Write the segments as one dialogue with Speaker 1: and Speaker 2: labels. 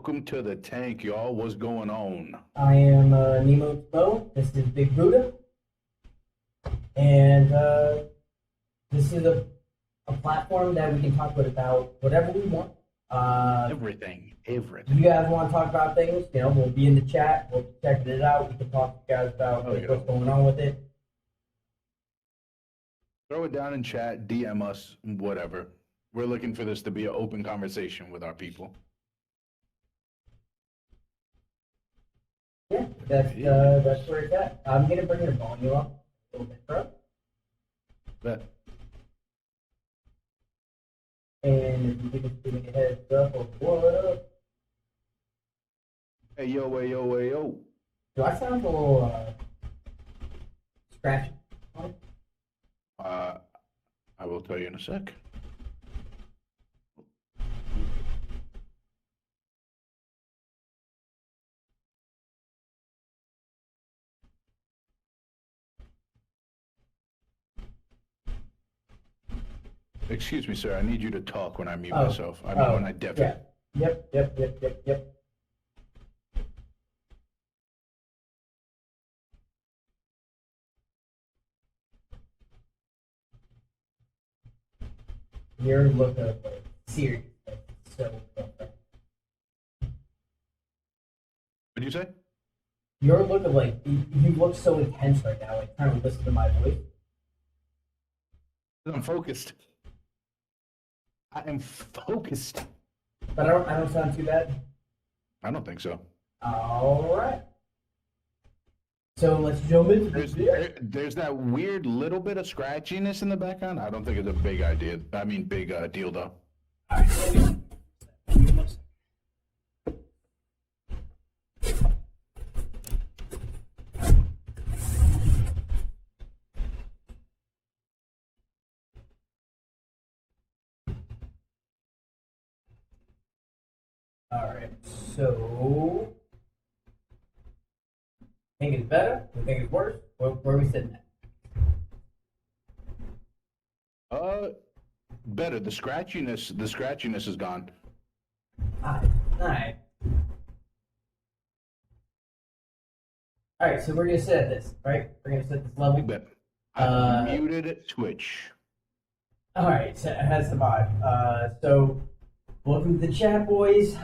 Speaker 1: welcome to the tank, y'all. What's going on?
Speaker 2: I am Nemo. This is Big Buddha, and this is a platform that we can talk about whatever we want.
Speaker 1: Everything.
Speaker 2: If you guys want to talk about things, we'll be in the chat. We'll be checking it out. We can talk to you guys about what's going on with it.
Speaker 1: Throw it down in chat, DM us, whatever. We're looking for this to be an open conversation with our people.
Speaker 2: Yeah, that's where it's at. I'm gonna bring your volume up a little bit, bro.
Speaker 1: Bet.
Speaker 2: And if you could just give me a heads up of what up.
Speaker 1: Hey yo, hey yo, hey yo.
Speaker 2: Do I sound a little scratchy?
Speaker 1: I will tell you in a sec. Excuse me, sir. I need you to talk when I mute myself. I mean, when I deafen.
Speaker 2: Yeah. Yep. Your look of serious, so.
Speaker 1: What'd you say?
Speaker 2: Your look of you look so intense right now. Like trying to listen to my voice.
Speaker 1: I'm focused. I am focused.
Speaker 2: But I don't sound too bad.
Speaker 1: I don't think so.
Speaker 2: All right. So let's jump into this.
Speaker 1: There's that weird little bit of scratchiness in the background. I don't think it's a big idea. I mean, big deal though.
Speaker 2: All right. All right. So. Think it's better? You think it's worse? Where are we sitting at?
Speaker 1: Better. The scratchiness is gone.
Speaker 2: All right. All right, so we're gonna set this, right? We're gonna set this level.
Speaker 1: Bet. I muted Twitch.
Speaker 2: All right, so it has the vibe. So welcome to the chat, boys.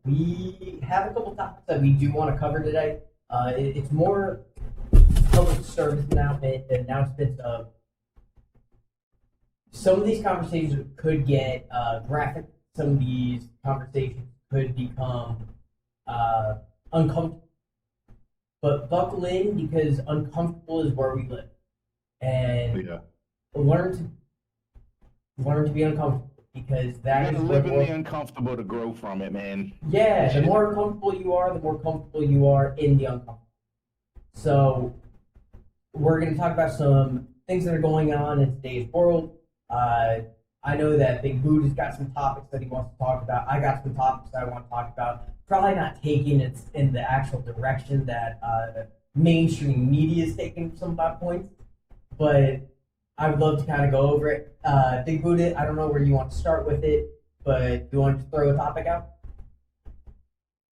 Speaker 2: We have a couple topics that we do want to cover today. It's more public service announcements of some of these conversations could get graphic. Some of these conversations could become uncomfortable. But buckle in because uncomfortable is where we live, and learn to be uncomfortable. Because that is
Speaker 1: live in the uncomfortable to grow from it, man.
Speaker 2: Yeah, the more uncomfortable you are, the more comfortable you are in the uncomfortable. So, we're going to talk about some things that are going on in today's world. I know that Big Buddha's got some topics that he wants to talk about. I got some topics that I want to talk about. Probably not taking it in the actual direction that mainstream media is taking some of my points, but I would love to kind of go over it. Big Buddha, I don't know where you want to start with it, but you want to throw a topic out?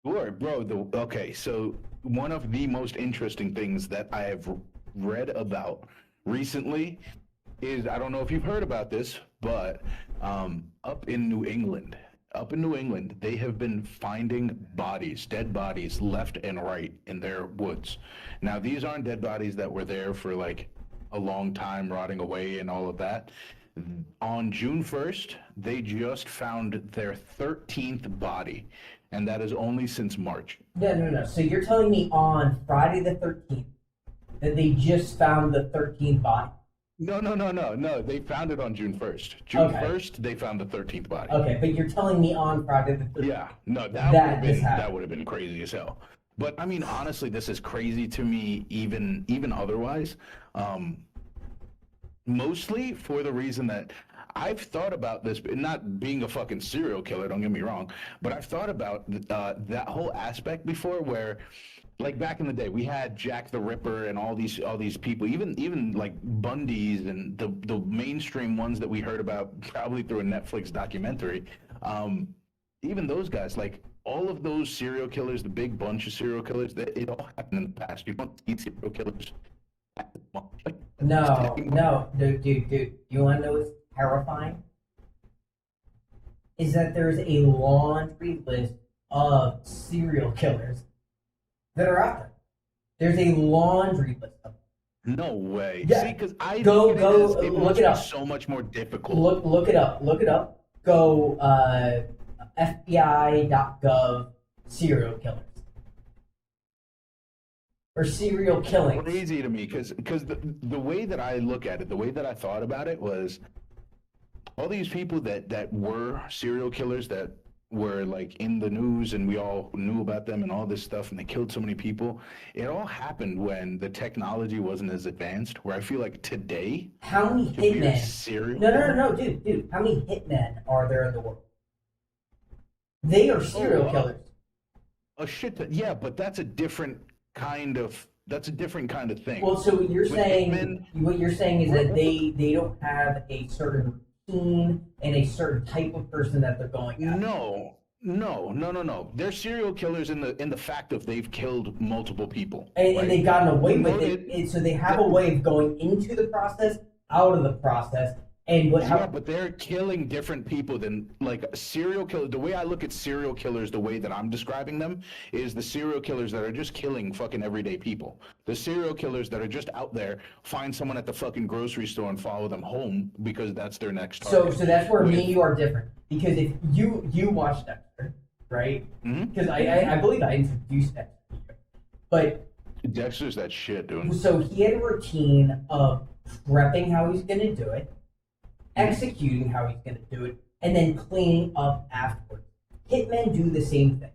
Speaker 1: Sure, bro. Okay, so one of the most interesting things that I have read about recently is, I don't know if you've heard about this, but up in New England, they have been finding dead bodies left and right in their woods. Now, these aren't dead bodies that were there for like a long time rotting away and all of that. On June 1st, they just found their 13th body, and that is only since March.
Speaker 2: No. So you're telling me on Friday the 13th that they just found the 13th body?
Speaker 1: No. They found it on June 1st. June 1st, they found the 13th body.
Speaker 2: Okay, but you're telling me on Friday the 13th.
Speaker 1: Yeah, no, that would have been crazy as hell. But I mean, honestly, this is crazy to me, even otherwise. Mostly for the reason that I've thought about this, not being a fucking serial killer, don't get me wrong, but I've thought about that whole aspect before, where, like back in the day, we had Jack the Ripper and all these people, even like Bundy's and the mainstream ones that we heard about probably through a Netflix documentary. even those guys, like all of those serial killers, the big bunch of serial killers, that it all happened in the past. You don't see serial killers at the moment. Like,
Speaker 2: No, dude. You want to know what's terrifying? Is that there's a laundry list of serial killers that are out there. There's a laundry list of them.
Speaker 1: no way.
Speaker 2: Yeah.
Speaker 1: See, because I
Speaker 2: Go
Speaker 1: it
Speaker 2: look
Speaker 1: must
Speaker 2: it
Speaker 1: be
Speaker 2: up.
Speaker 1: so much more difficult.
Speaker 2: Look it up. Look it up. Go FBI.gov serial killers or serial killings.
Speaker 1: Crazy to me because the way that I look at it, the way that I thought about it was all these people that were serial killers that were like in the news and we all knew about them and all this stuff and they killed so many people. It all happened when the technology wasn't as advanced. Where I feel like today,
Speaker 2: How many
Speaker 1: to be a
Speaker 2: hitmen?
Speaker 1: serial
Speaker 2: No, dude. How many hitmen are there in the world? They are serial killers.
Speaker 1: a shit ton, yeah, but that's a different kind of thing.
Speaker 2: Well, so what you're
Speaker 1: With
Speaker 2: saying,
Speaker 1: hitmen-
Speaker 2: what you're saying is that they don't have a certain routine and a certain type of person that they're going after.
Speaker 1: No. They're serial killers in the fact of they've killed multiple people.
Speaker 2: And
Speaker 1: right?
Speaker 2: they've gotten away with
Speaker 1: No,
Speaker 2: it. And so they have a way of going into the process, out of the process, and
Speaker 1: Yeah, but they're killing different people than like a serial killer. The way I look at serial killers, the way that I'm describing them, is the serial killers that are just killing fucking everyday people. The serial killers that are just out there, find someone at the fucking grocery store and follow them home because that's their next target.
Speaker 2: So that's where me and you are different. Because if you watch Dexter, right? Because I believe I introduced Dexter to you. But
Speaker 1: Dexter's that shit, dude.
Speaker 2: so he had a routine of prepping how he's going to do it, executing how he's going to do it, and then cleaning up afterwards. Hitmen do the same thing.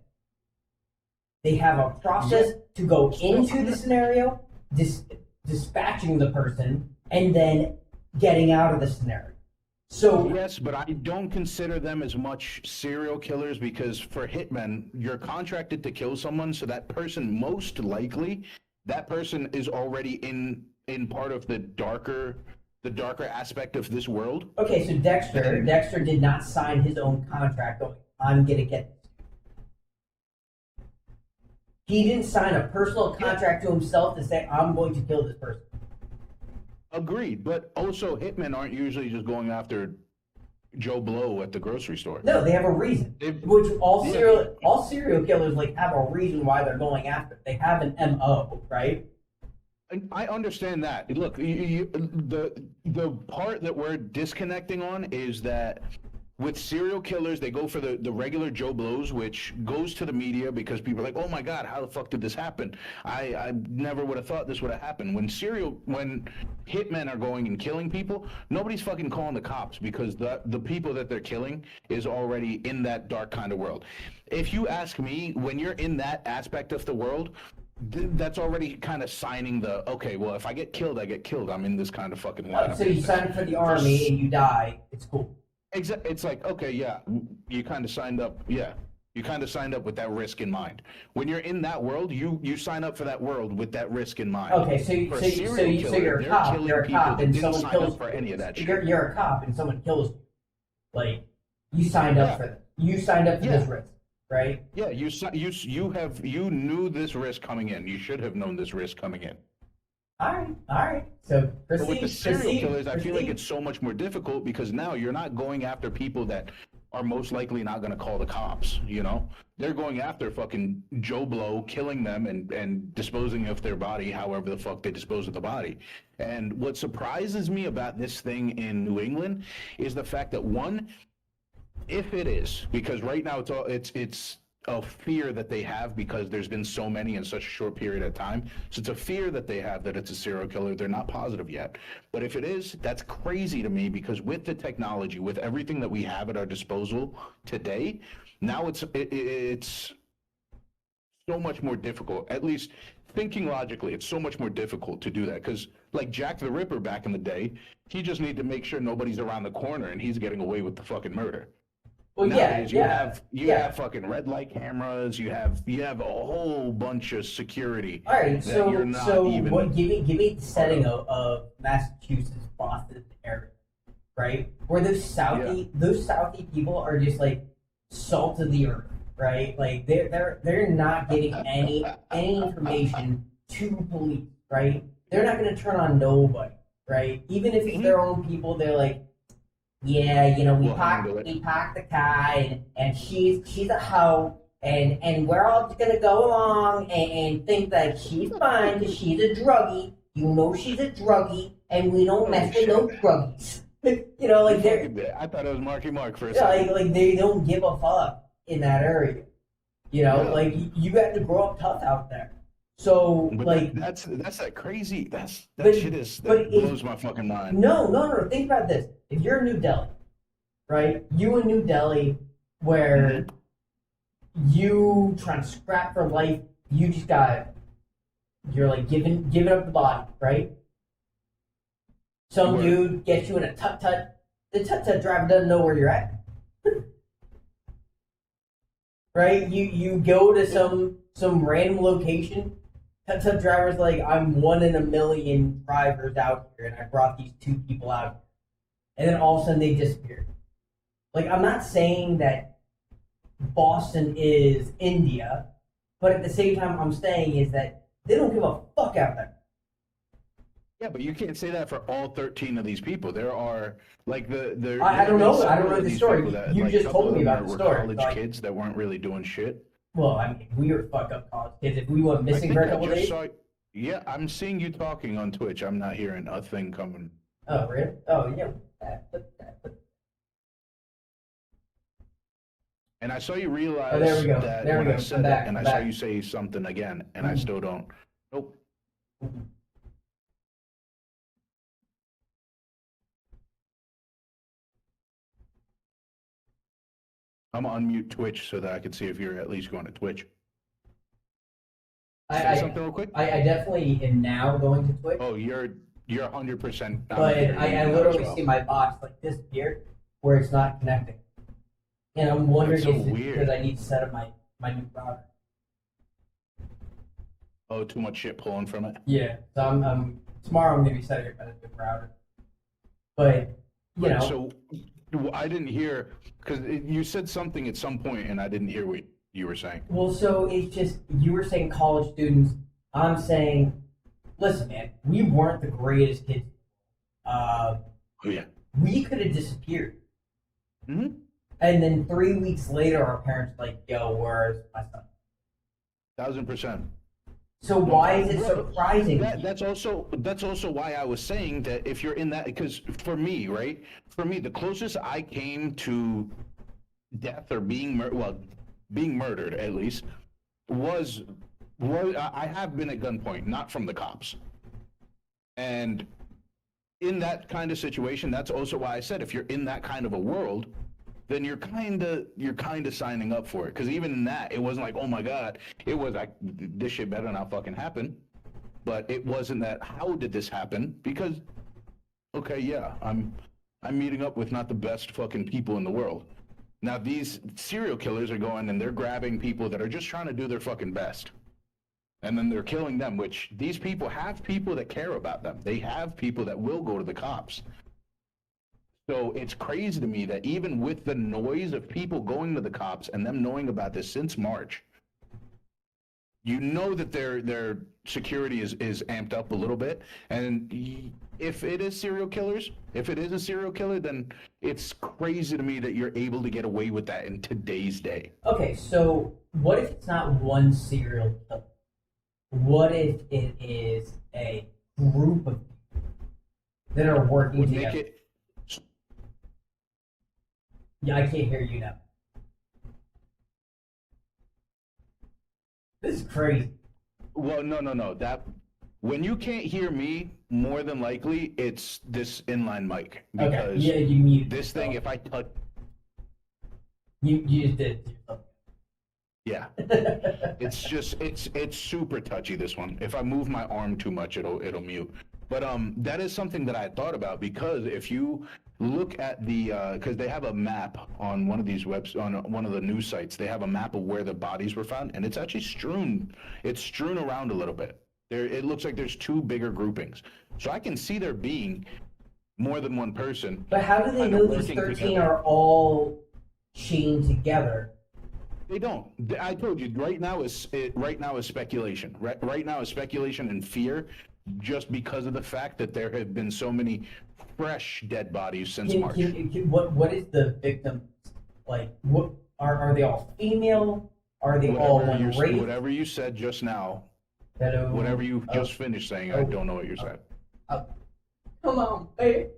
Speaker 2: They have a process to go into the scenario, dispatching the person, and then getting out of the scenario. So
Speaker 1: Yes, but I don't consider them as much serial killers because for hitmen, you're contracted to kill someone, so that person most likely, that person is already in part of the darker aspect of this world.
Speaker 2: okay, so Dexter did not sign his own contract going, I'm gonna get this. He didn't sign a personal contract to himself to say, I'm going to kill this person.
Speaker 1: Agreed, but also hitmen aren't usually just going after Joe Blow at the grocery store.
Speaker 2: No, they have a reason. Which all serial killers like have a reason why they're going after it. They have an MO, right?
Speaker 1: I understand that. Look, the part that we're disconnecting on is that with serial killers, they go for the regular Joe Blows, which goes to the media because people are like, oh my God, how the fuck did this happen? I never would have thought this would have happened. When hitmen are going and killing people, nobody's fucking calling the cops because the people that they're killing is already in that dark kind of world. If you ask me, when you're in that aspect of the world, that's already kind of signing okay, well, if I get killed, I get killed. I'm in this kind of fucking lineup.
Speaker 2: So you sign up for the army and you die, it's cool.
Speaker 1: It's like, okay, yeah, you kind of signed up. Yeah, you kind of signed up with that risk in mind. When you're in that world, you sign up for that world with that risk in mind.
Speaker 2: Okay, so you're a cop. You're a cop, and someone kills
Speaker 1: for any of that shit.
Speaker 2: You're a cop, and someone kills you. Like you signed up for that. You signed up for this risk, right?
Speaker 1: Yeah, you knew this risk coming in. You should have known this risk coming in.
Speaker 2: All right. So proceed.
Speaker 1: But with the serial killers, I feel like it's so much more difficult because now you're not going after people that are most likely not going to call the cops, you know? They're going after fucking Joe Blow, killing them and disposing of their body however the fuck they dispose of the body. And what surprises me about this thing in New England is the fact that one, if it is, because right now it's a fear that they have because there's been so many in such a short period of time. So it's a fear that they have that it's a serial killer. They're not positive yet. But if it is, that's crazy to me because with the technology, with everything that we have at our disposal today, now it's so much more difficult. At least thinking logically, it's so much more difficult to do that because like Jack the Ripper back in the day, he just needed to make sure nobody's around the corner and he's getting away with the fucking murder.
Speaker 2: Well,
Speaker 1: nowadays, you have fucking red light cameras. You have a whole bunch of security.
Speaker 2: All right, so give me the setting of Massachusetts, Boston area, right? Where those Southie people are just like salt of the earth, right? Like they're not getting any information to police, right? They're not going to turn on nobody, right? Even if it's their own people, they're like, yeah, you know,
Speaker 1: We'll handle it.
Speaker 2: we parked the car, and she's a hoe, and we're all just gonna go along and think that she's fine because she's a druggie. You know she's a druggie, and we don't mess with no druggies. You know, like
Speaker 1: I thought it was Marky Mark for a
Speaker 2: yeah,
Speaker 1: second.
Speaker 2: like they don't give a fuck in that area. You know,
Speaker 1: Yeah.
Speaker 2: like you got to grow up tough out there. So
Speaker 1: But
Speaker 2: like
Speaker 1: that's that crazy. That
Speaker 2: But-
Speaker 1: shit is
Speaker 2: but
Speaker 1: that blows my fucking mind.
Speaker 2: no. Think about this. If you're in New Delhi, right? You in New Delhi, where you trying to scrap for life, you just you're like giving up the body, right? Some
Speaker 1: Word.
Speaker 2: dude gets you in a tut-tut. The tut-tut driver doesn't know where you're at. Right? You go to some random location. Tut-tut driver's like, I'm one in a million drivers out here, and I brought these two people out here. And then all of a sudden they disappear. Like, I'm not saying that Boston is India, but at the same time, I'm saying is that they don't give a fuck out there.
Speaker 1: Yeah, but you can't say that for all 13 of these people. There are like
Speaker 2: I don't know. I don't
Speaker 1: several
Speaker 2: know
Speaker 1: of
Speaker 2: the
Speaker 1: these
Speaker 2: story.
Speaker 1: people that,
Speaker 2: You
Speaker 1: like,
Speaker 2: just
Speaker 1: couple
Speaker 2: told
Speaker 1: of
Speaker 2: me
Speaker 1: them
Speaker 2: about the
Speaker 1: were
Speaker 2: story.
Speaker 1: college
Speaker 2: Like,
Speaker 1: kids that weren't really doing shit.
Speaker 2: well, I mean, we were fucked up college kids. If we went
Speaker 1: I
Speaker 2: missing
Speaker 1: think
Speaker 2: for a
Speaker 1: I
Speaker 2: couple
Speaker 1: just
Speaker 2: days.
Speaker 1: saw. Yeah, I'm seeing you talking on Twitch. I'm not hearing a thing coming.
Speaker 2: Oh, really? Oh, yeah.
Speaker 1: And I saw you realize
Speaker 2: Oh, there we go.
Speaker 1: that
Speaker 2: There we
Speaker 1: when I
Speaker 2: go.
Speaker 1: said
Speaker 2: I'm back.
Speaker 1: it, and
Speaker 2: I'm
Speaker 1: I saw
Speaker 2: back.
Speaker 1: you say something again, and I
Speaker 2: Mhm.
Speaker 1: still don't. Nope. I'm gonna unmute Twitch so that I can see if you're at least going to Twitch. Say something real quick.
Speaker 2: I definitely am now going to Twitch,
Speaker 1: Oh, you're 100%.
Speaker 2: but I literally see my box like disappear where it's not connecting, and I'm wondering
Speaker 1: That's so
Speaker 2: if it's
Speaker 1: weird.
Speaker 2: because I need to set up my new router.
Speaker 1: Oh, too much shit pulling from it.
Speaker 2: Yeah, so I'm tomorrow I'm gonna be setting up a new router, but you know.
Speaker 1: So I didn't hear because you said something at some point, and I didn't hear what you were saying.
Speaker 2: Well, so it's just you were saying college students. I'm saying, listen, man, we weren't the greatest kids.
Speaker 1: Oh yeah.
Speaker 2: We could have disappeared,
Speaker 1: Mm-hmm.
Speaker 2: and then 3 weeks later, our parents were like, "Yo, where's my son?"
Speaker 1: 1000%.
Speaker 2: So why is it surprising?
Speaker 1: That's also why I was saying that if you're in that, because for me, right? For me, the closest I came to death or being murdered at least was I have been at gunpoint, not from the cops. And in that kind of situation, that's also why I said if you're in that kind of a world, then you're kind of signing up for it. Because even in that, it wasn't like, oh my god, it was like this shit better not fucking happen. But it wasn't that. How did this happen? Because okay, yeah, I'm meeting up with not the best fucking people in the world. Now these serial killers are going and they're grabbing people that are just trying to do their fucking best. And then they're killing them, which these people have people that care about them. They have people that will go to the cops. So it's crazy to me that even with the noise of people going to the cops and them knowing about this since March, you know that their security is amped up a little bit. And if it is serial killers, if it is a serial killer, then it's crazy to me that you're able to get away with that in today's day.
Speaker 2: Okay, so what if it's not one serial killer? What if it is a group of people that are working
Speaker 1: Would
Speaker 2: together?
Speaker 1: make it.
Speaker 2: Yeah, I can't hear you now. This is crazy.
Speaker 1: Well, no. That when you can't hear me, more than likely it's this inline mic because
Speaker 2: Okay, yeah, you muted
Speaker 1: this thing.
Speaker 2: yourself.
Speaker 1: If I touch,
Speaker 2: You just did it to yourself.
Speaker 1: yeah, it's super touchy. This one. If I move my arm too much, it'll mute. But that is something that I had thought about because if you look at the because they have a map on one of these on one of the news sites, they have a map of where the bodies were found, and it's actually strewn. It's strewn around a little bit. There, it looks like there's two bigger groupings, so I can see there being more than one person.
Speaker 2: But how do they
Speaker 1: Kinda
Speaker 2: know these
Speaker 1: working
Speaker 2: 13
Speaker 1: together.
Speaker 2: are all chained together.
Speaker 1: They don't. I told you. Right now is speculation. Right now is speculation and fear, just because of the fact that there have been so many fresh dead bodies since March.
Speaker 2: What is the victim like? What are they all female? Are they all one race?
Speaker 1: Whatever you said just now.
Speaker 2: Hello.
Speaker 1: Whatever you just finished saying, I don't know what you're saying.
Speaker 2: Come on, hey.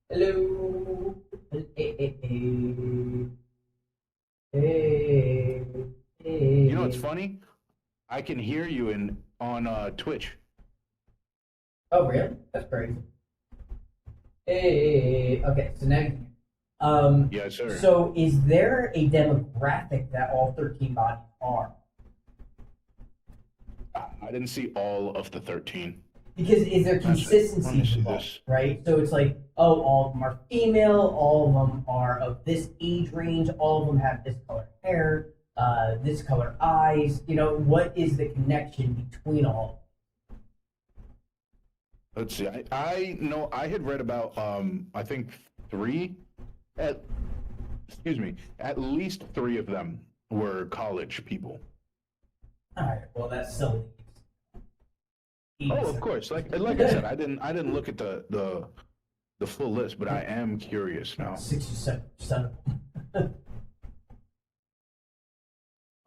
Speaker 2: Hello. Hey.
Speaker 1: You know what's funny? I can hear you on Twitch.
Speaker 2: Oh, really? That's crazy. Hey. Okay, so now.
Speaker 1: Yes, sir.
Speaker 2: So, is there a demographic that all 13 bodies are?
Speaker 1: I didn't see all of the 13.
Speaker 2: Because is there consistency involved, right? So it's like, oh, all of them are female, all of them are of this age range, all of them have this color hair, this color eyes. You know, what is the connection between all of them?
Speaker 1: Let's see. I know I had read about I think at least 3 of them were college people.
Speaker 2: All right, well that's so.
Speaker 1: Oh, of course. Like I said, I didn't look at the full list, but I am curious now.
Speaker 2: 67% of them.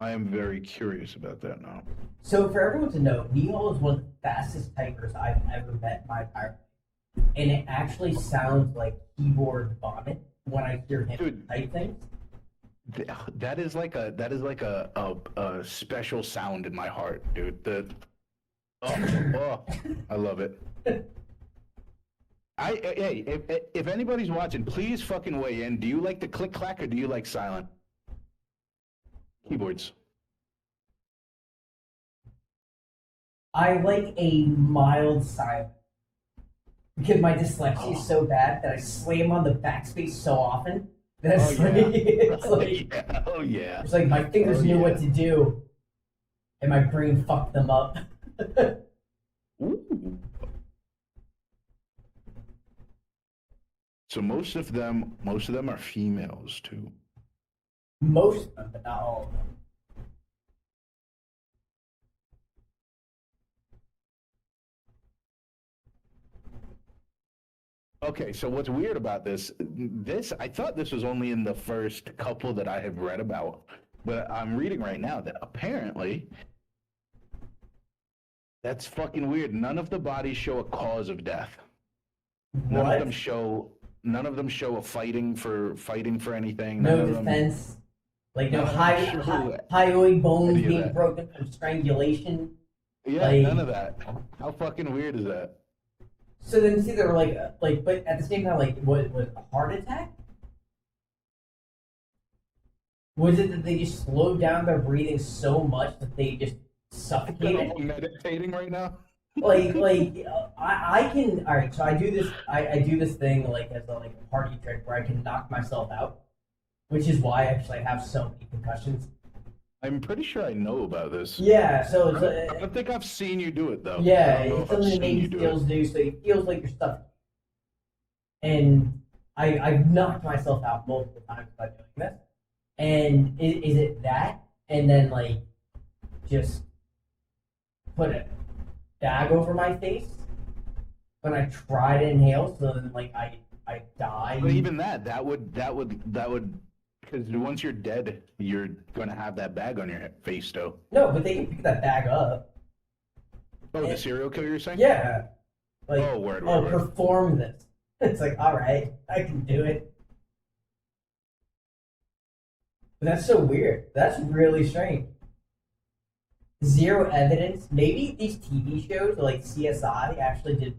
Speaker 1: I am very curious about that now.
Speaker 2: So for everyone to know, Neil is one of the fastest typers I've ever met in my entire life. And it actually sounds like keyboard vomit when I hear him type things.
Speaker 1: That is like a special sound in my heart, dude. Oh, I love it. Hey, if anybody's watching, please fucking weigh in. Do you like the click clack or do you like silent keyboards?
Speaker 2: I like a mild silent because my dyslexia is so bad that I slam on the backspace so often that it's like my fingers knew what to do and my brain fucked them up.
Speaker 1: Ooh. So most of them are females too.
Speaker 2: Most of them, but not all of them.
Speaker 1: Okay, so what's weird about this, I thought this was only in the first couple that I have read about, but I'm reading right now that apparently that's fucking weird. None of the bodies show a cause of death. None of them show a fighting for anything.
Speaker 2: No defense. Like no hyoid bones being broken from strangulation.
Speaker 1: Yeah, none of that. How fucking weird is that?
Speaker 2: So then, see, they were like, but at the same time, like, what was a heart attack? Was it that they just slowed down their breathing so much that they just suffocated?
Speaker 1: I'm meditating right now.
Speaker 2: I can. All right, so I do this. I do this thing like as a party trick where I can knock myself out, which is why actually I have so many concussions.
Speaker 1: I'm pretty sure I know about this.
Speaker 2: Yeah, so
Speaker 1: I don't think I've seen you do it though.
Speaker 2: Yeah, it's something that Navy SEALs do, so it feels like you're stuck. And I've knocked myself out multiple times by doing this. And is it that? And then just put a bag over my face when I try to inhale, so then I die.
Speaker 1: But even that would because once you're dead, you're gonna have that bag on your face still.
Speaker 2: No, but they can pick that bag up.
Speaker 1: Oh, the serial killer you're saying?
Speaker 2: Yeah.
Speaker 1: Word.
Speaker 2: Perform this. It's like, all right, I can do it. But that's so weird. That's really strange. Zero evidence. Maybe these TV shows like CSI actually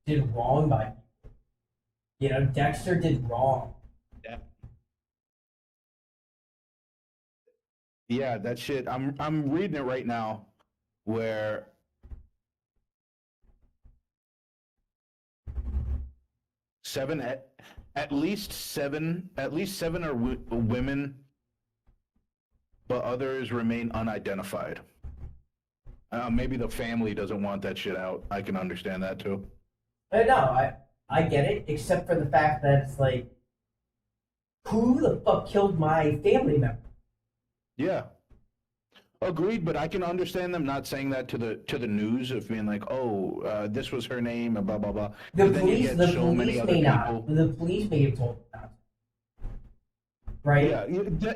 Speaker 2: did wrong by people. You know, Dexter did wrong.
Speaker 1: Yeah, that shit. I'm reading it right now, where at least seven are women, but others remain unidentified. Maybe the family doesn't want that shit out. I can understand that too.
Speaker 2: No, I get it, except for the fact that it's like who the fuck killed my family member?
Speaker 1: Yeah. Agreed, but I can understand them not saying that to the news of being like, "Oh, this was her name," and blah blah blah.
Speaker 2: The
Speaker 1: But then you
Speaker 2: police,
Speaker 1: get
Speaker 2: the
Speaker 1: so many
Speaker 2: police
Speaker 1: other
Speaker 2: may not.
Speaker 1: people.
Speaker 2: The police may have told them not, right?
Speaker 1: Yeah,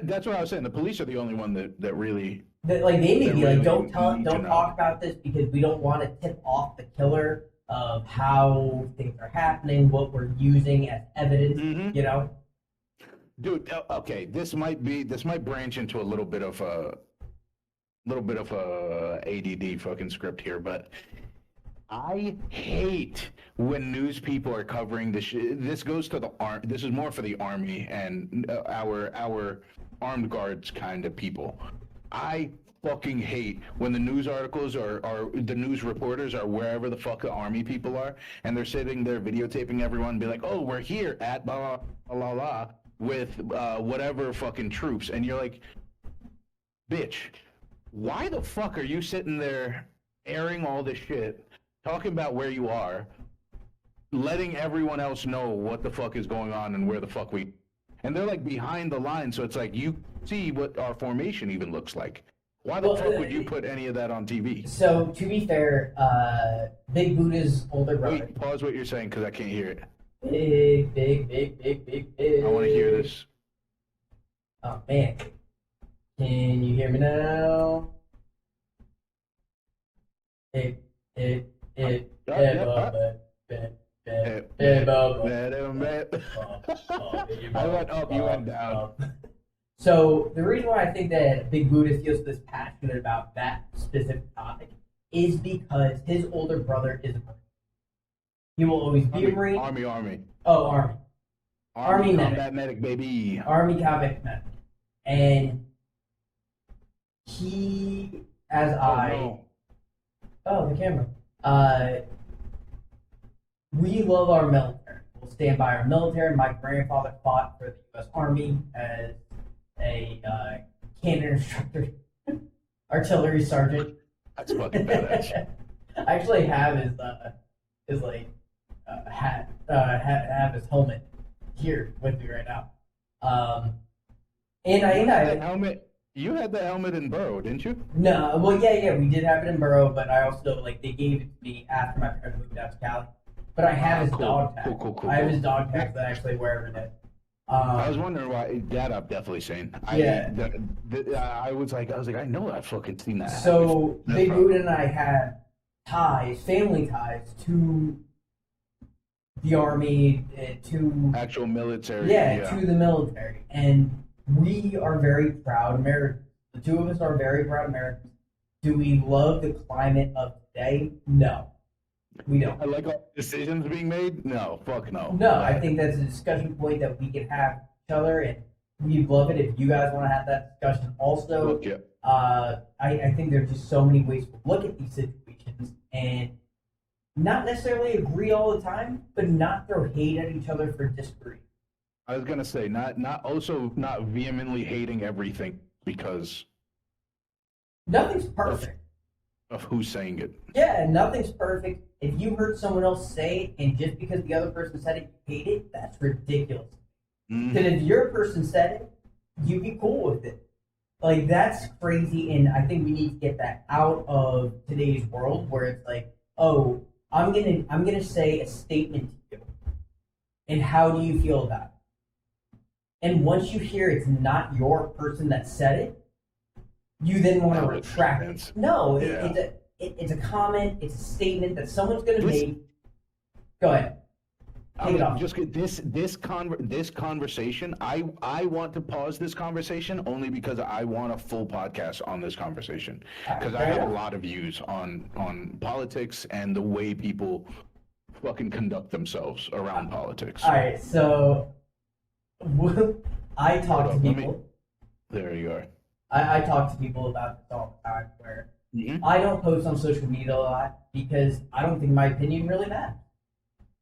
Speaker 1: that's what I was saying. The police are the only one that really
Speaker 2: That, like they may
Speaker 1: that
Speaker 2: be like,
Speaker 1: really
Speaker 2: don't
Speaker 1: need to
Speaker 2: don't
Speaker 1: know.
Speaker 2: talk about this because we don't want to tip off the killer of how things are happening, what we're using as evidence.
Speaker 1: Mhm.
Speaker 2: You know,
Speaker 1: Dude, okay, this might branch into a little bit of a ADD fucking script here, but I hate when news people are covering this. This goes to the This is more for the army and our armed guards kind of people. I fucking hate when the news articles are the news reporters are wherever the fuck the army people are, and they're sitting there videotaping everyone, and be like, "Oh, we're here at blah blah blah blah with whatever fucking troops," and you're like, "Bitch, why the fuck are you sitting there airing all this shit?" Talking about where you are, letting everyone else know what the fuck is going on and where the fuck and they're like behind the line, so it's like you see what our formation even looks like. Why the fuck would you put any of that on TV?
Speaker 2: So to be fair, Big Buddha's older brother.
Speaker 1: Wait, pause what you're saying because I can't hear it.
Speaker 2: Big.
Speaker 1: I want to hear this.
Speaker 2: Oh man, can you hear me now?
Speaker 1: I went up, you went down.
Speaker 2: So the reason why I think that Big Buddha feels this passionate about that specific topic is because his older brother is a Marine. He will always be a Marine.
Speaker 1: Army.
Speaker 2: Oh, Army. Army
Speaker 1: combat medic, baby.
Speaker 2: Army combat medic. And he, as the camera. We love our military. We'll stand by our military. My grandfather fought for the U.S. Army as a cannon instructor, artillery sergeant.
Speaker 1: That's fucking badass.
Speaker 2: I actually have his hat, have his helmet here with me right now. And I
Speaker 1: had the helmet. You had the helmet in Burrow, didn't you?
Speaker 2: No, well, yeah, we did have it in Burrow, but I also they gave it to me after my parents moved out to Cali. But I have his dog tag.
Speaker 1: Cool.
Speaker 2: I have his dog tag that I actually wear every day.
Speaker 1: I was wondering why that I've definitely seen. I was like, I know I've fucking seen that.
Speaker 2: So Big Buddha and I have family ties to the army, to
Speaker 1: actual military.
Speaker 2: To the military, and we are very proud Americans. The two of us are very proud Americans. Do we love the climate of today? No, we don't.
Speaker 1: I like all decisions being made. No, fuck no.
Speaker 2: No, I think that's a discussion point that we can have with each other, and we'd love it if you guys want to have that discussion also.
Speaker 1: Look, yeah.
Speaker 2: I think there's just so many ways to look at these situations and not necessarily agree all the time, but not throw hate at each other for disagreeing.
Speaker 1: I was gonna say not vehemently hating everything because
Speaker 2: nothing's perfect.
Speaker 1: Of who's saying it.
Speaker 2: Yeah, nothing's perfect. If you heard someone else say it, and just because the other person said it, you hate it, that's ridiculous. Because if your person said it, you'd be cool with it. Like, that's crazy, and I think we need to get that out of today's world where it's like, oh, I'm gonna say a statement to you, and how do you feel about it? And once you hear it's not your person that said it, you then want to retract it. No, it's a comment, it's a statement that someone's going to make. Go ahead. Take it off.
Speaker 1: Just this conversation. I want to pause this conversation only because I want a full podcast on this conversation because I have a lot of views on politics and the way people fucking conduct themselves around politics.
Speaker 2: All right, so I talk to people.
Speaker 1: There you are.
Speaker 2: I talk to people about this all the time where I don't post on social media a lot because I don't think my opinion really matters.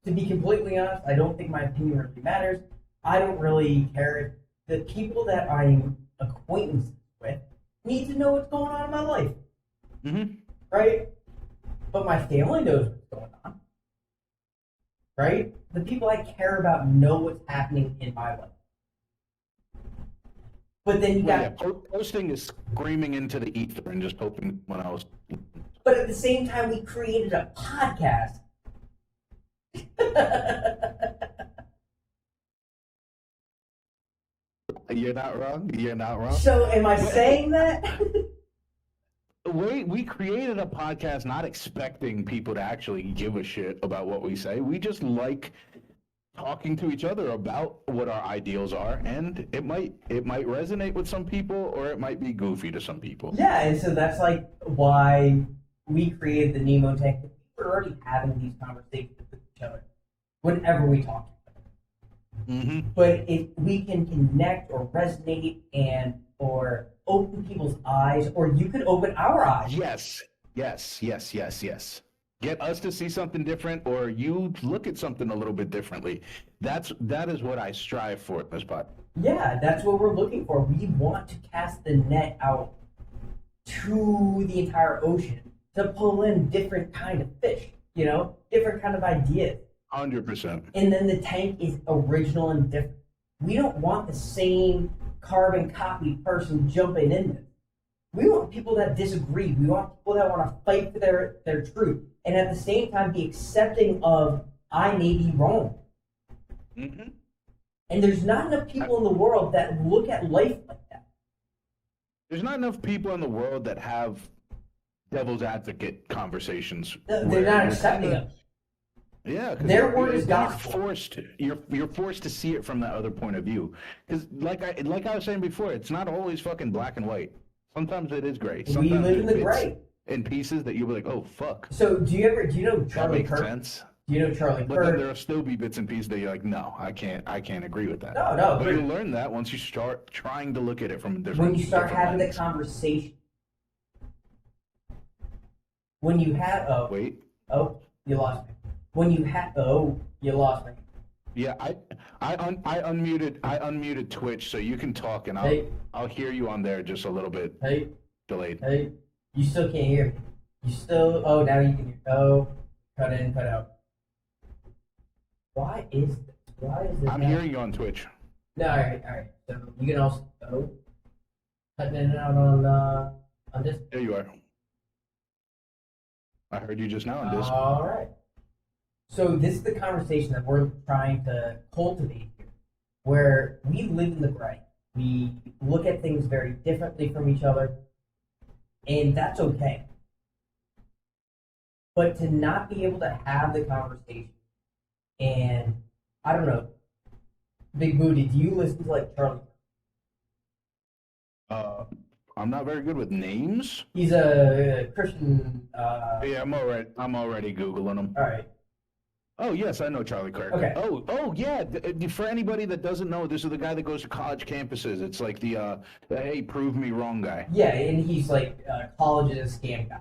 Speaker 2: To be completely honest, I don't think my opinion really matters. I don't really care. The people that I'm acquaintances with need to know what's going on in my life. Right? But my family knows what's going on. Right? The people I care about know what's happening in my life. But then you
Speaker 1: Well,
Speaker 2: got,
Speaker 1: yeah, posting is screaming into the ether and just hoping someone else.
Speaker 2: but at the same time, we created a podcast.
Speaker 1: You're not wrong. You're not wrong.
Speaker 2: So, am I saying that?
Speaker 1: We created a podcast not expecting people to actually give a shit about what we say. We just like talking to each other about what our ideals are, and it might resonate with some people, or it might be goofy to some people.
Speaker 2: Yeah, and so that's like why we created the NImonTank. We're already having these conversations with each other whenever we talk.
Speaker 1: Mm-hmm.
Speaker 2: But if we can connect or resonate or open people's eyes, or you could open our eyes.
Speaker 1: Yes. Get us to see something different, or you look at something a little bit differently. That is what I strive for in this pod.
Speaker 2: Yeah, that's what we're looking for. We want to cast the net out to the entire ocean to pull in different kind of fish, different kind of ideas.
Speaker 1: 100%.
Speaker 2: And then the tank is original and different. We don't want the same carbon copy person jumping in this. We want people that disagree. We want people that want to fight for their truth. And at the same time be accepting of, I may be wrong.
Speaker 1: Mm-hmm.
Speaker 2: And there's not enough people in the world that look at life like that.
Speaker 1: There's not enough people in the world that have devil's advocate conversations.
Speaker 2: They're not accepting them.
Speaker 1: Yeah,
Speaker 2: their word is gospel.
Speaker 1: You're forced to see it from that other point of view. Because like I was saying before, it's not always fucking black and white. Sometimes it is gray. Sometimes
Speaker 2: we live in the
Speaker 1: bits
Speaker 2: gray.
Speaker 1: In pieces that you'll be like, oh fuck.
Speaker 2: So do you know
Speaker 1: That
Speaker 2: Charlie
Speaker 1: makes
Speaker 2: Kirk?
Speaker 1: sense.
Speaker 2: Do you know Charlie
Speaker 1: But
Speaker 2: Kirk?
Speaker 1: then there'll still be bits and pieces that you're like, no, I can't agree with that.
Speaker 2: No.
Speaker 1: But you'll learn that once you start trying to look at it from a different.
Speaker 2: When you start having
Speaker 1: lens.
Speaker 2: the conversation. When you have
Speaker 1: Wait.
Speaker 2: Oh, you lost me. When you have you lost me.
Speaker 1: Yeah, I unmuted Twitch so you can talk and I'll hear you on there just a little bit delayed.
Speaker 2: Hey, you still can't hear me. You still now you can hear. Oh, cut in, cut out. Why is this?
Speaker 1: I'm hearing you on Twitch.
Speaker 2: No, all right. So you can also cutting in and out on this.
Speaker 1: There you are. I heard you just now on this.
Speaker 2: All right. So this is the conversation that we're trying to cultivate here, where we live in the gray. We look at things very differently from each other, and that's okay. But to not be able to have the conversation, and I don't know, Big Booty, do you listen to like Charlie?
Speaker 1: I'm not very good with names.
Speaker 2: He's a Christian.
Speaker 1: Yeah, I'm already Googling him.
Speaker 2: All right.
Speaker 1: Oh yes, I know Charlie Kirk.
Speaker 2: Okay.
Speaker 1: Oh yeah. For anybody that doesn't know, this is the guy that goes to college campuses. It's like the hey, prove me wrong guy.
Speaker 2: Yeah, and he's like college is a scam guy,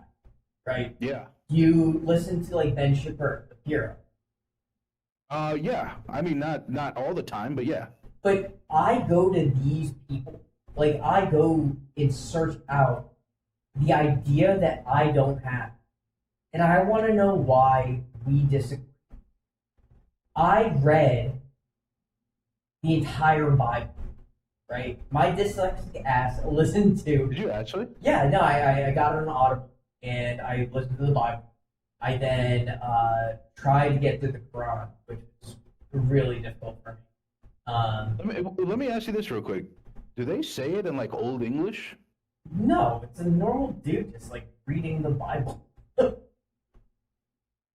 Speaker 2: right?
Speaker 1: Yeah.
Speaker 2: You listen to like Ben Shapiro, the hero.
Speaker 1: Yeah. I mean, not all the time, but yeah.
Speaker 2: But I go to these people, like I go and search out the idea that I don't have, and I want to know why we disagree. I read the entire Bible, right? My dyslexic ass listened to.
Speaker 1: Did you actually?
Speaker 2: Yeah, no, I got it on Audible and I listened to the Bible. I then tried to get through the Quran, which was really difficult for me.
Speaker 1: Let me ask you this real quick. Do they say it in like Old English?
Speaker 2: No, it's a normal dude just like reading the Bible.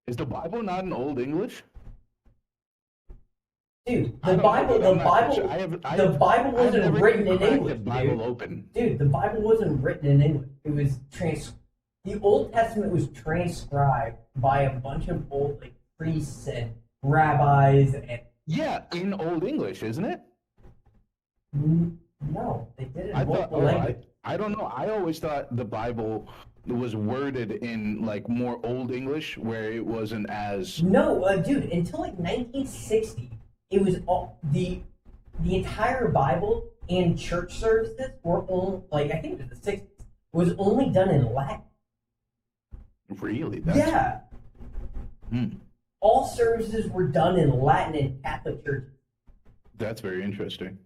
Speaker 1: Is the Bible not in Old English?
Speaker 2: Dude, the Bible wasn't written in English.
Speaker 1: The Bible open.
Speaker 2: Dude, the Bible wasn't written in English. It was the Old Testament was transcribed by a bunch of old like priests and rabbis and.
Speaker 1: Yeah, in Old English, isn't it?
Speaker 2: No, they did it in multiple languages.
Speaker 1: I don't know. I always thought the Bible was worded in like more Old English, where it wasn't as.
Speaker 2: No, dude. Until like 1960, it was all the entire Bible and church services were only like I think it was the 60s was only done in Latin.
Speaker 1: Really?
Speaker 2: Yeah.
Speaker 1: Hmm.
Speaker 2: All services were done in Latin in Catholic churches.
Speaker 1: That's very interesting.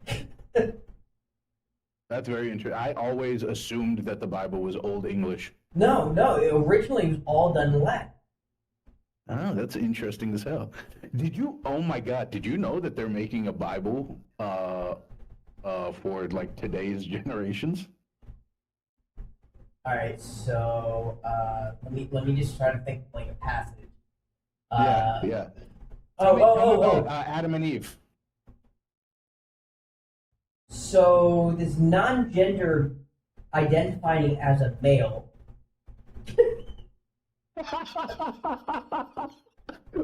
Speaker 1: That's very interesting. I always assumed that the Bible was Old English.
Speaker 2: No, no, it originally was all done in Latin.
Speaker 1: Oh, that's interesting as hell. Did you? Oh my God! Did you know that they're making a Bible for like today's generations?
Speaker 2: All right, so let me just try to think of like a passage.
Speaker 1: Yeah, yeah.
Speaker 2: Oh,
Speaker 1: Tell me
Speaker 2: oh,
Speaker 1: about
Speaker 2: oh.
Speaker 1: Adam and Eve.
Speaker 2: So this non-gender identifying as a male.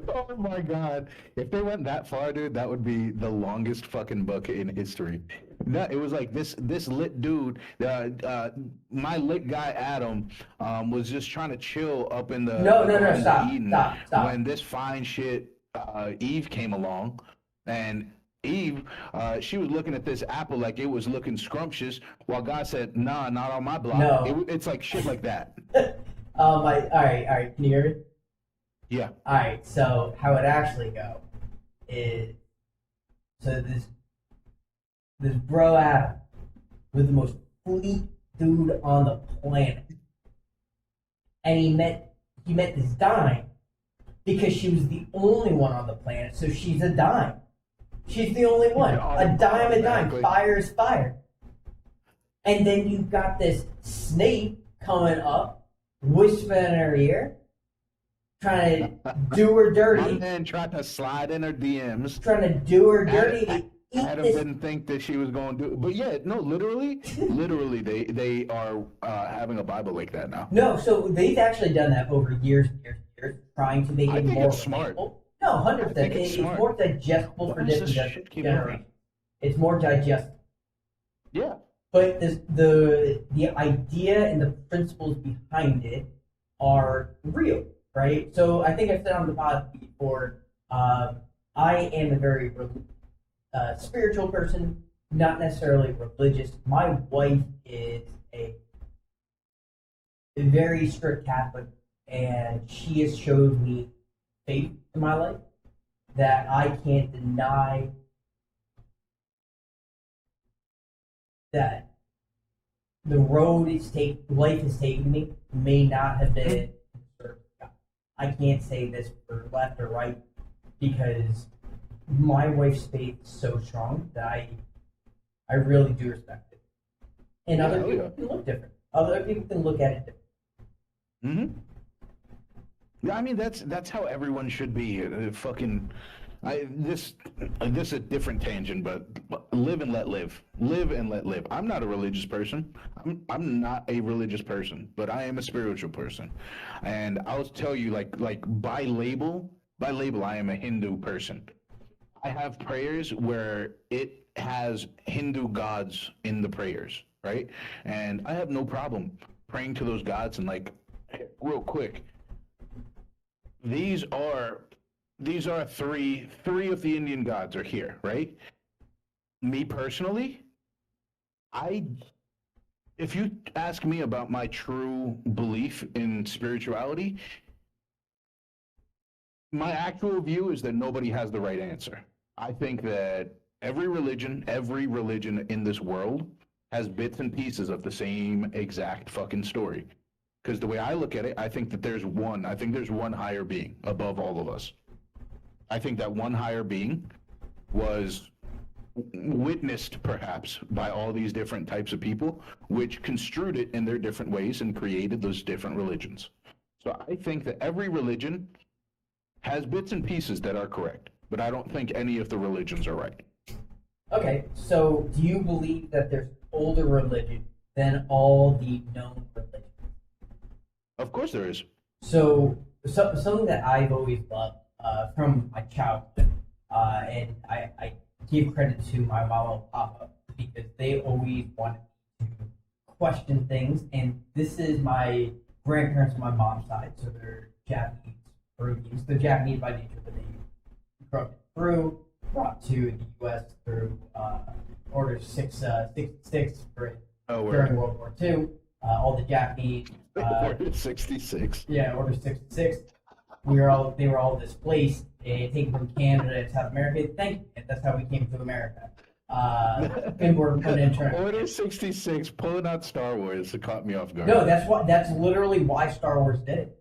Speaker 1: Oh my God. If they went that far, dude, that would be the longest fucking book in history. No, it was like this lit dude, my lit guy Adam, was just trying to chill up in the
Speaker 2: No, no, no,
Speaker 1: Garden of
Speaker 2: stop,
Speaker 1: Eden
Speaker 2: stop, stop.
Speaker 1: when this fine shit Eve came along, and Eve, she was looking at this apple like it was looking scrumptious, while God said, "Nah, not on my block."
Speaker 2: No.
Speaker 1: It's like shit like that.
Speaker 2: All right. Can you hear me?
Speaker 1: Yeah.
Speaker 2: All right. So how it actually go is, so this bro Adam was the most fleet dude on the planet, and he met this dime because she was the only one on the planet. So she's a dime. She's the only one. A dime. Fire is fire. And then you've got this snake coming up, whispering in her ear, trying to do her
Speaker 1: My
Speaker 2: dirty.
Speaker 1: man tried to slide in her DMs.
Speaker 2: Trying to do her dirty to eat
Speaker 1: Adam
Speaker 2: this.
Speaker 1: didn't think that she was going to do it. But yeah, no, literally, they are having a Bible like that now.
Speaker 2: No, so they've actually done that over years and years and years, trying to make
Speaker 1: I
Speaker 2: it
Speaker 1: think
Speaker 2: more
Speaker 1: it's smart.
Speaker 2: relatable. No, 100%.
Speaker 1: I think it's
Speaker 2: It's
Speaker 1: smart.
Speaker 2: more digestible
Speaker 1: Why
Speaker 2: for
Speaker 1: does
Speaker 2: different
Speaker 1: this shit keep
Speaker 2: generations. It's more digestible.
Speaker 1: Yeah.
Speaker 2: But the idea and the principles behind it are real, right? So I think I've said on the pod before, I am a very spiritual person, not necessarily religious. My wife is a very strict Catholic, and she has showed me faith in my life that I can't deny that the road life has taken me may not have been served God. I can't say this for left or right because my wife's faith is so strong that I really do respect it. And other people can look different. Other people can look at it different.
Speaker 1: Mm-hmm. Yeah, I mean that's how everyone should be. This is a different tangent, but live and let live. Live and let live. I'm not a religious person. I'm not a religious person, but I am a spiritual person. And I'll tell you, like by label, I am a Hindu person. I have prayers where it has Hindu gods in the prayers, right? And I have no problem praying to those gods and like, real quick, these are three of the Indian gods are here, right? Me personally, if you ask me about my true belief in spirituality, my actual view is that nobody has the right answer. I think that every religion in this world has bits and pieces of the same exact fucking story. Because the way I look at it, I think there's one higher being above all of us. I think that one higher being was witnessed perhaps by all these different types of people, which construed it in their different ways and created those different religions. So I think that every religion has bits and pieces that are correct, but I don't think any of the religions are right.
Speaker 2: Okay, so do you believe that there's older religion than all the known religions?
Speaker 1: Of course there is.
Speaker 2: So something that I've always loved from my childhood, and I give credit to my mama and papa because they always wanted to question things. And this is my grandparents on my mom's side, so they're Japanese Peruvians. They're Japanese by nature, but they grew up in Peru, brought to the U.S. through Order 666 during World War II. All the Japanese.
Speaker 1: Order 66.
Speaker 2: Yeah, Order 66. They were all displaced and taken from Canada and South America. Thank you. That's how we came to America. and we're putting in turn.
Speaker 1: Order 66, pulling out Star Wars, it caught me off guard.
Speaker 2: No, that's literally why Star Wars did it.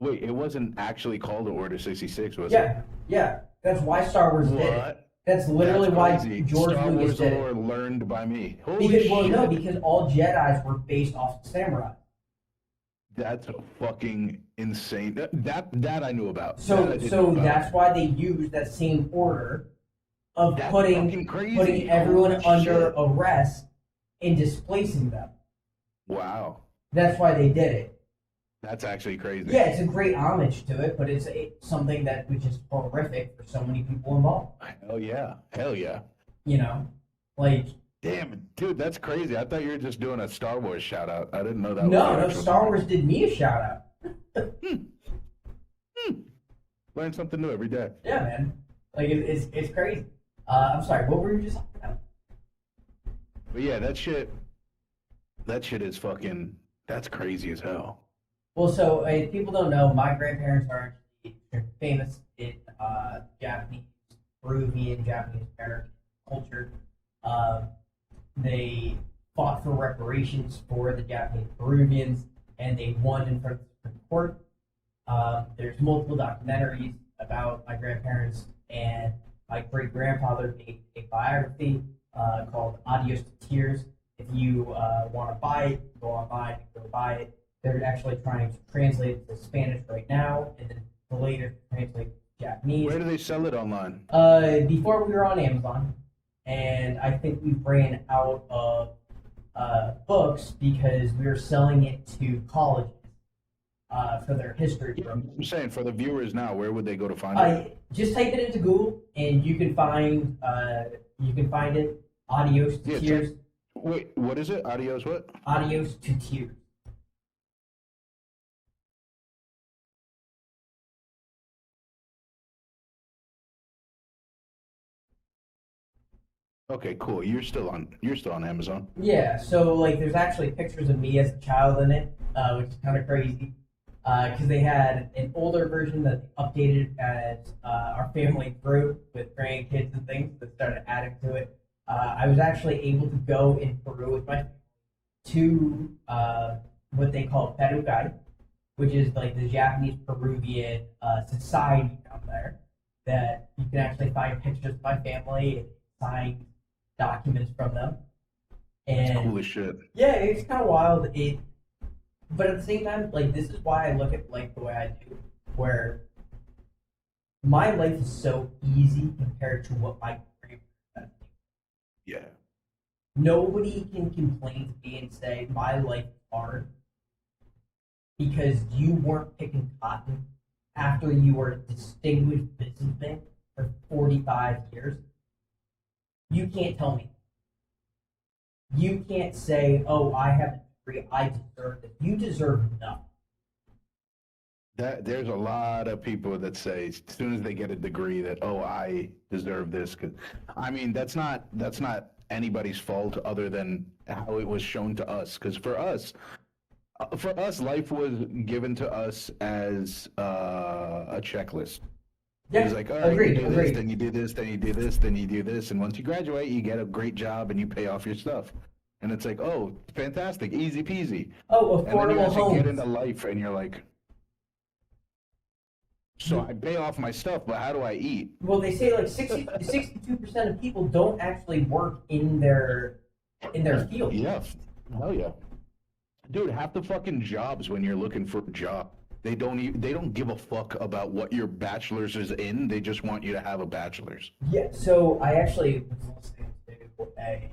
Speaker 1: Wait, it wasn't actually called Order 66, was it?
Speaker 2: Yeah. That's why Star Wars did it. That's literally
Speaker 1: That's
Speaker 2: why
Speaker 1: crazy.
Speaker 2: George
Speaker 1: Star
Speaker 2: Lucas
Speaker 1: Wars
Speaker 2: did
Speaker 1: lore
Speaker 2: it.
Speaker 1: learned by me. Holy shit.
Speaker 2: Because all Jedis were based off of samurai.
Speaker 1: That's fucking insane. That I knew about.
Speaker 2: So that's why they used that same order of
Speaker 1: That's
Speaker 2: putting
Speaker 1: fucking crazy.
Speaker 2: putting everyone
Speaker 1: Holy
Speaker 2: under
Speaker 1: shit.
Speaker 2: arrest and displacing them.
Speaker 1: Wow.
Speaker 2: That's why they did it.
Speaker 1: That's actually crazy.
Speaker 2: Yeah, it's a great homage to it, but it's something that was just horrific for so many people involved.
Speaker 1: Hell yeah. Hell yeah.
Speaker 2: You know, like
Speaker 1: Damn, dude, that's crazy. I thought you were just doing a Star Wars shout out. I didn't know that.
Speaker 2: no, Star Wars did me a shout out.
Speaker 1: Learn something new every day.
Speaker 2: Yeah, man. Like it's crazy. I'm sorry. What were you just talking about?
Speaker 1: But yeah, that shit is fucking. That's crazy as hell.
Speaker 2: Well, so if people don't know, my grandparents are actually famous in Japanese, Peruvian, Japanese American culture. They fought for reparations for the Japanese Peruvians, and they won in front of the Supreme Court. There's multiple documentaries about my grandparents, and my great grandfather made a biography called Adios to Tears. If you want to buy it, go online and go buy it. They're actually trying to translate it to Spanish right now, and then later translate to Japanese.
Speaker 1: Where do they sell it online?
Speaker 2: Before we were on Amazon, and I think we ran out of books because we were selling it to colleges for their history.
Speaker 1: I'm saying for the viewers now, where would they go to find it?
Speaker 2: Just type it into Google, and you can find it. Adios to Tears.
Speaker 1: Wait, what is it? Adios what?
Speaker 2: Adios to Tears.
Speaker 1: Okay, cool. You're still on Amazon.
Speaker 2: Yeah, so like there's actually pictures of me as a child in it, which is kind of crazy. Because they had an older version that they updated as our family grew with grandkids and things that started adding to it. I was actually able to go in Peru with my family to what they call Perukai, which is like the Japanese Peruvian society down there. That you can actually find pictures of my family and signed documents from them. And
Speaker 1: That's cool as shit.
Speaker 2: yeah, it's kind of wild. But at the same time, like this is why I look at life the way I do, where my life is so easy compared to what my grandparents had.
Speaker 1: Yeah.
Speaker 2: Nobody can complain to me and say my life is hard because you weren't picking cotton after you were a distinguished businessman for 45 years. You can't tell me. You can't say, "Oh, I have a degree. I deserve it." You deserve nothing.
Speaker 1: There's a lot of people that say as soon as they get a degree that, oh, I deserve this. 'Cause, I mean, that's not anybody's fault other than how it was shown to us. Because for us, life was given to us as a checklist.
Speaker 2: Yeah,
Speaker 1: It was like, all right,
Speaker 2: agreed,
Speaker 1: you do
Speaker 2: agreed.
Speaker 1: this, then you do this, then you do this, then you do this, and once you graduate, you get a great job and you pay off your stuff. And it's like, oh, fantastic, easy peasy.
Speaker 2: Oh,
Speaker 1: And then you
Speaker 2: affordable
Speaker 1: actually get
Speaker 2: homes.
Speaker 1: into life, and you're like, so I pay off my stuff, but how do I eat?
Speaker 2: Well, they say like 62% of people don't actually work in their field.
Speaker 1: Yeah, hell yeah, dude. Half the fucking jobs when you're looking for a job, they don't give a fuck about what your bachelor's is in. They just want you to have a bachelor's.
Speaker 2: Yeah, so I actually was listening to a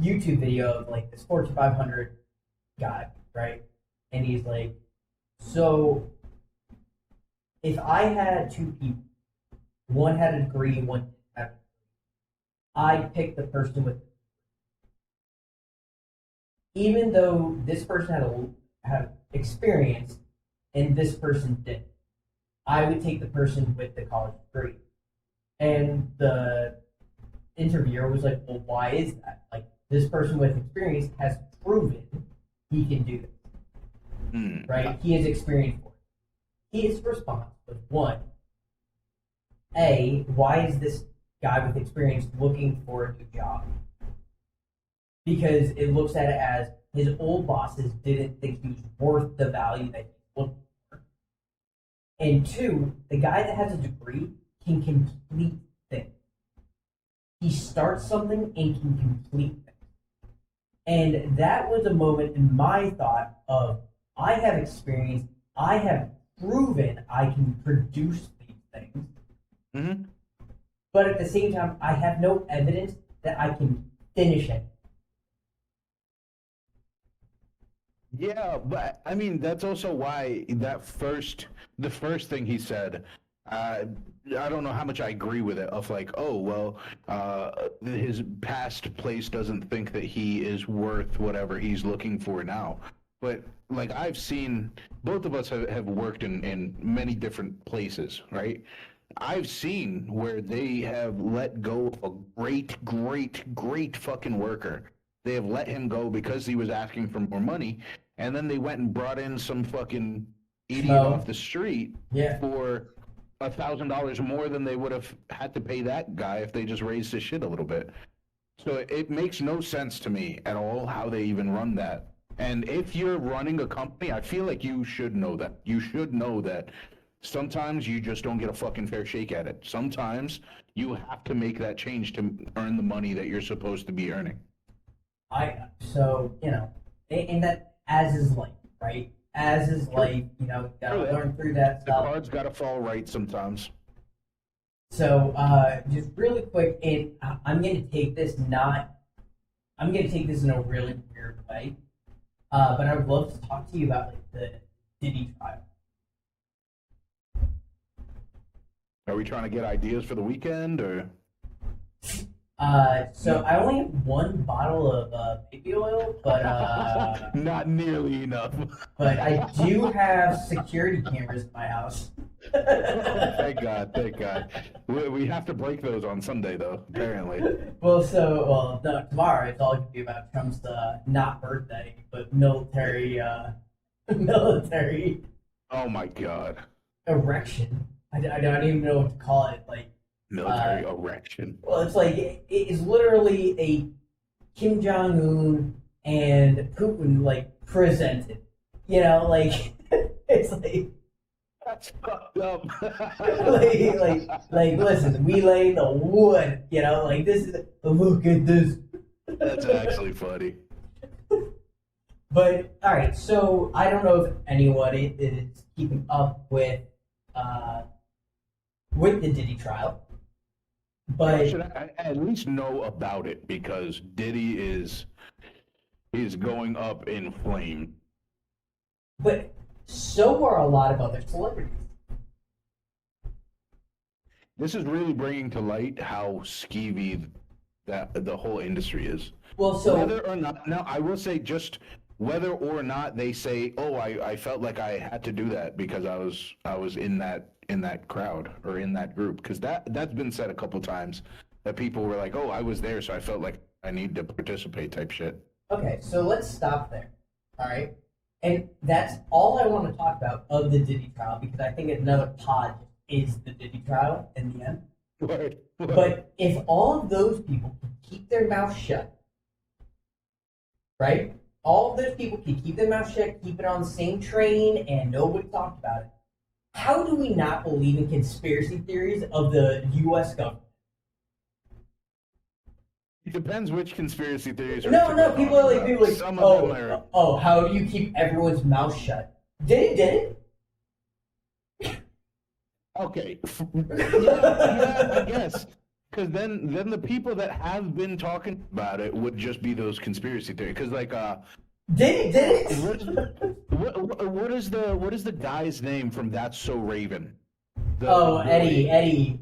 Speaker 2: YouTube video of like this Fortune 500 guy, right? And he's like, so if I had two people, one had a degree, one didn't have a degree, I'd pick the person with, even though this person had experience and this person didn't. I would take the person with the college degree. And the interviewer was like, well, why is that? Like, this person with experience has proven he can do this, right? He has experience for it. His response was, one, A, why is this guy with experience looking for a new job because it looks at it as his old bosses didn't think he was worth the value that he looked for. And two, the guy that has a degree can complete things. He starts something and can complete things. And that was a moment in my thought of I have experience, I have proven I can produce these things.
Speaker 1: Mm-hmm.
Speaker 2: But at the same time, I have no evidence that I can finish it.
Speaker 1: Yeah, but I mean that's also why the first thing he said, I don't know how much I agree with it. Of like, oh well, his past place doesn't think that he is worth whatever he's looking for now. But like I've seen, both of us have worked in many different places, right? I've seen where they have let go of a great fucking worker. They have let him go because he was asking for more money, and then they went and brought in some fucking idiot off the street for $1,000 more than they would have had to pay that guy if they just raised his shit a little bit. So it makes no sense to me at all how they even run that. And if you're running a company, I feel like you should know that. You should know that sometimes you just don't get a fucking fair shake at it. Sometimes you have to make that change to earn the money that you're supposed to be earning.
Speaker 2: And that as is life, right? As is life, gotta learn through that
Speaker 1: The
Speaker 2: stuff.
Speaker 1: cards gotta fall right sometimes.
Speaker 2: So, just really quick, and I'm gonna take this in a really weird way, but I would love to talk to you about like the Diddy trial.
Speaker 1: Are we trying to get ideas for the weekend, or?
Speaker 2: So I only have one bottle of baby oil, but
Speaker 1: Not nearly enough.
Speaker 2: but I do have security cameras in my house.
Speaker 1: Thank God, thank God. We have to break those on Sunday, though, apparently.
Speaker 2: No, tomorrow it's all going to be about Trump's not birthday, but military
Speaker 1: Oh my God.
Speaker 2: erection. I don't even know what to call it. Like
Speaker 1: Military erection.
Speaker 2: well, it's like it is literally a Kim Jong Un and Putin like presented. Like it's like.
Speaker 1: That's fucked up.
Speaker 2: like, listen, we lay the wood, like this is, look at this.
Speaker 1: That's actually funny.
Speaker 2: But, alright, so I don't know if anyone is keeping up with the Diddy trial, but
Speaker 1: Should I at least know about it because Diddy is going up in flame.
Speaker 2: But so are a lot of other celebrities.
Speaker 1: This is really bringing to light how skeevy that the whole industry is.
Speaker 2: Well, so
Speaker 1: Whether or not, now I will say just whether or not they say, oh, I felt like I had to do that because I was in that crowd or in that group, because that's been said a couple times that people were like, oh, I was there, so I felt like I need to participate type shit.
Speaker 2: okay, so let's stop there. All right. And that's all I want to talk about of the Diddy trial because I think another pod is the Diddy trial in the end.
Speaker 1: Right.
Speaker 2: But if all of those people can keep their mouth shut, right? All of those people can keep their mouth shut, keep it on the same train, and nobody talked about it. How do we not believe in conspiracy theories of the U.S. government?
Speaker 1: It depends which conspiracy theories are.
Speaker 2: No, people are like,
Speaker 1: Some of them are.
Speaker 2: oh, how do you keep everyone's mouth shut? Did it?
Speaker 1: Okay. Yeah, I guess. Because then the people that have been talking about it would just be those conspiracy theories. Because
Speaker 2: Did it?
Speaker 1: what is the guy's name from That's So Raven?
Speaker 2: Eddie.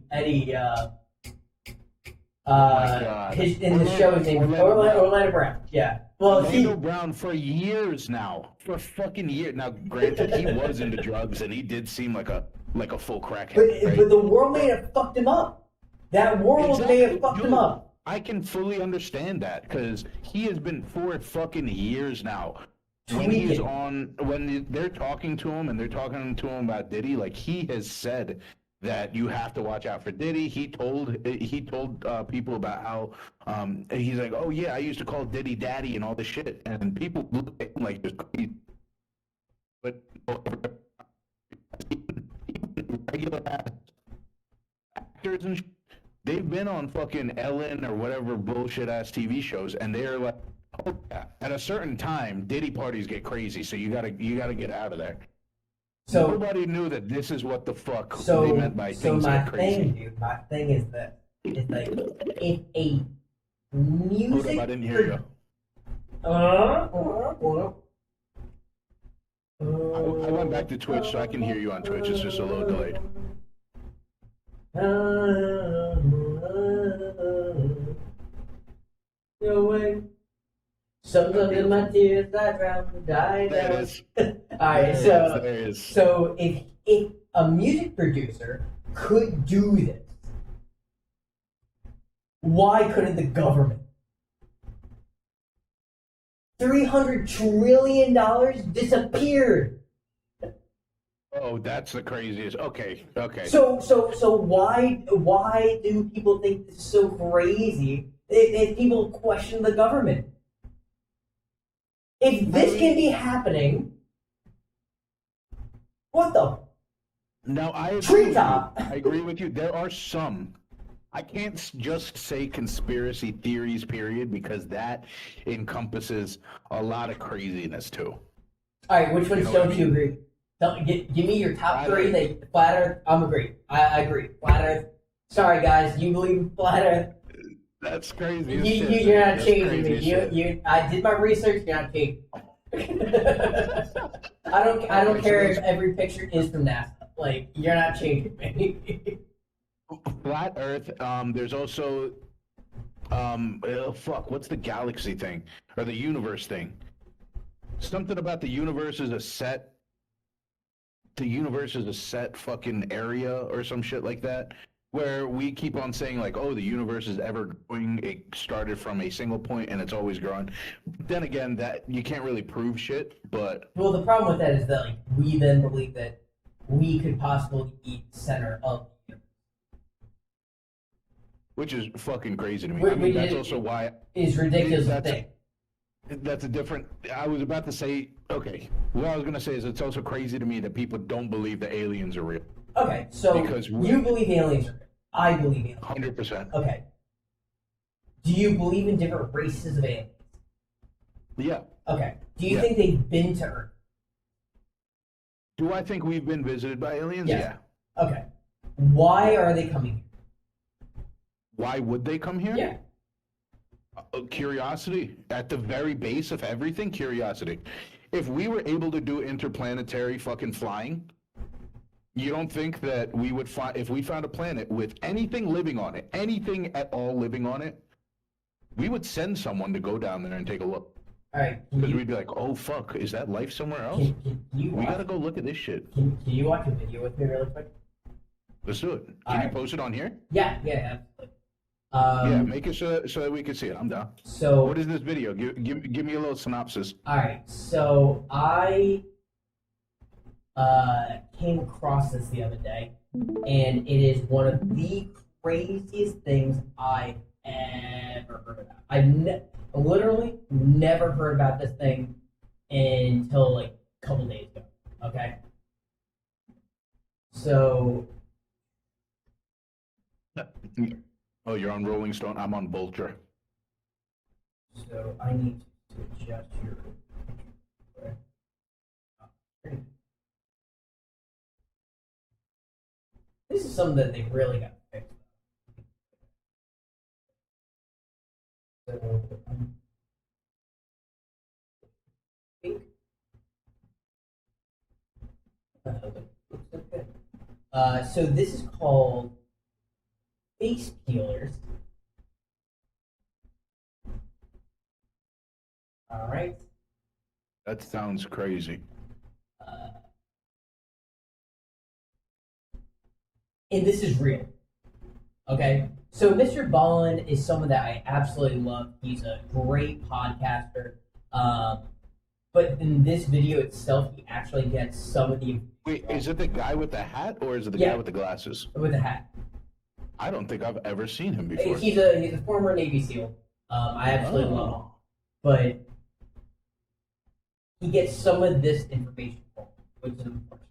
Speaker 1: my God.
Speaker 2: In the show, his name is Orlando Brown. Yeah. Well,
Speaker 1: Orlando Brown for years now. For fucking years. Now, granted, he was into drugs and he did seem like a full crackhead. Right?
Speaker 2: But the world may have fucked him up. That world may have fucked him up.
Speaker 1: I can fully understand that because he has been for fucking years now. When they're talking to him and they're talking to him about Diddy, like he has said that you have to watch out for Diddy. He told people about how he's like, oh yeah, I used to call Diddy daddy and all this shit, and people look at him like just crazy. But regular ass actors and they've been on fucking Ellen or whatever bullshit ass TV shows, and they're like, oh yeah, at a certain time, Diddy parties get crazy, so you gotta get out of there. So nobody knew that this is what the fuck they meant by things get crazy.
Speaker 2: My thing is that it's like if a music.
Speaker 1: Hold up, I didn't hear you. I went back to Twitch, so I can hear you on Twitch. It's just a little delayed.
Speaker 2: No way. Sometimes in my tears I drown, die.
Speaker 1: There it is.
Speaker 2: Alright, so if a music producer could do this, why couldn't the government? $300 trillion disappeared.
Speaker 1: Oh, that's the craziest. Okay.
Speaker 2: So why do people think this is so crazy? If people question the government, if this can be happening, what the?
Speaker 1: Now I agree with you. There are some. I can't just say conspiracy theories, period, because that encompasses a lot of craziness too.
Speaker 2: All right, which ones don't you agree? Give me your top three. That flat Earth. I'm agree. I agree. Flat Earth. Sorry guys, you believe in flat Earth?
Speaker 1: That's crazy.
Speaker 2: You're not changing me. I did my research. You're not changing. I don't care if every picture is from NASA. Like, you're not changing me.
Speaker 1: Flat Earth. There's also, what's the galaxy thing or the universe thing? Something about the universe is a set. The universe is a set fucking area or some shit like that. Where we keep on saying like, oh, the universe is ever growing. It started from a single point and it's always growing. Then again, that you can't really prove shit. But
Speaker 2: well, the problem with that is that like we then believe that we could possibly be the center of the universe,
Speaker 1: which is fucking crazy to me. I mean, that's also why
Speaker 2: it's ridiculous to think.
Speaker 1: That's a different. I was about to say. Okay, what I was gonna say is it's also crazy to me that people don't believe the aliens are real.
Speaker 2: Okay, so you believe aliens are real. I believe aliens.
Speaker 1: 100%.
Speaker 2: Okay. Do you believe in different races of aliens?
Speaker 1: Yeah.
Speaker 2: Okay. Do you think they've been to Earth?
Speaker 1: Do I think we've been visited by aliens?
Speaker 2: Yes. Yeah. Okay. Why are they coming here?
Speaker 1: Why would they come here?
Speaker 2: Yeah.
Speaker 1: Curiosity. At the very base of everything, curiosity. If we were able to do interplanetary fucking flying, you don't think that we would find, if we found a planet with anything living on it, anything at all living on it, we would send someone to go down there and take a look.
Speaker 2: All right.
Speaker 1: Because we'd be like, oh fuck, is that life somewhere else? We gotta go look at this shit.
Speaker 2: Can you watch a video with me really quick?
Speaker 1: Let's do it. Can you post it on here?
Speaker 2: Yeah, absolutely.
Speaker 1: Yeah, make it so that we can see it. I'm down.
Speaker 2: So
Speaker 1: what is this video? Give me a little synopsis.
Speaker 2: All right. So I came across this the other day, and it is one of the craziest things I've ever heard about. I've literally never heard about this thing until like a couple days ago. Okay. So.
Speaker 1: Oh, you're on Rolling Stone. I'm on Vulture.
Speaker 2: So I need to adjust your. This is something that they really got to fix. So so this is called face peelers. All right.
Speaker 1: That sounds crazy.
Speaker 2: And this is real. Okay? So Mr. Ballin is someone that I absolutely love. He's a great podcaster. But in this video itself, he actually gets some of the
Speaker 1: Wait, is it the guy with the hat or is it the
Speaker 2: Yeah.
Speaker 1: guy with the glasses?
Speaker 2: with a hat.
Speaker 1: I don't think I've ever seen him before.
Speaker 2: He's a former Navy SEAL. I absolutely love him, but he gets some of this information wrong, which is unfortunate.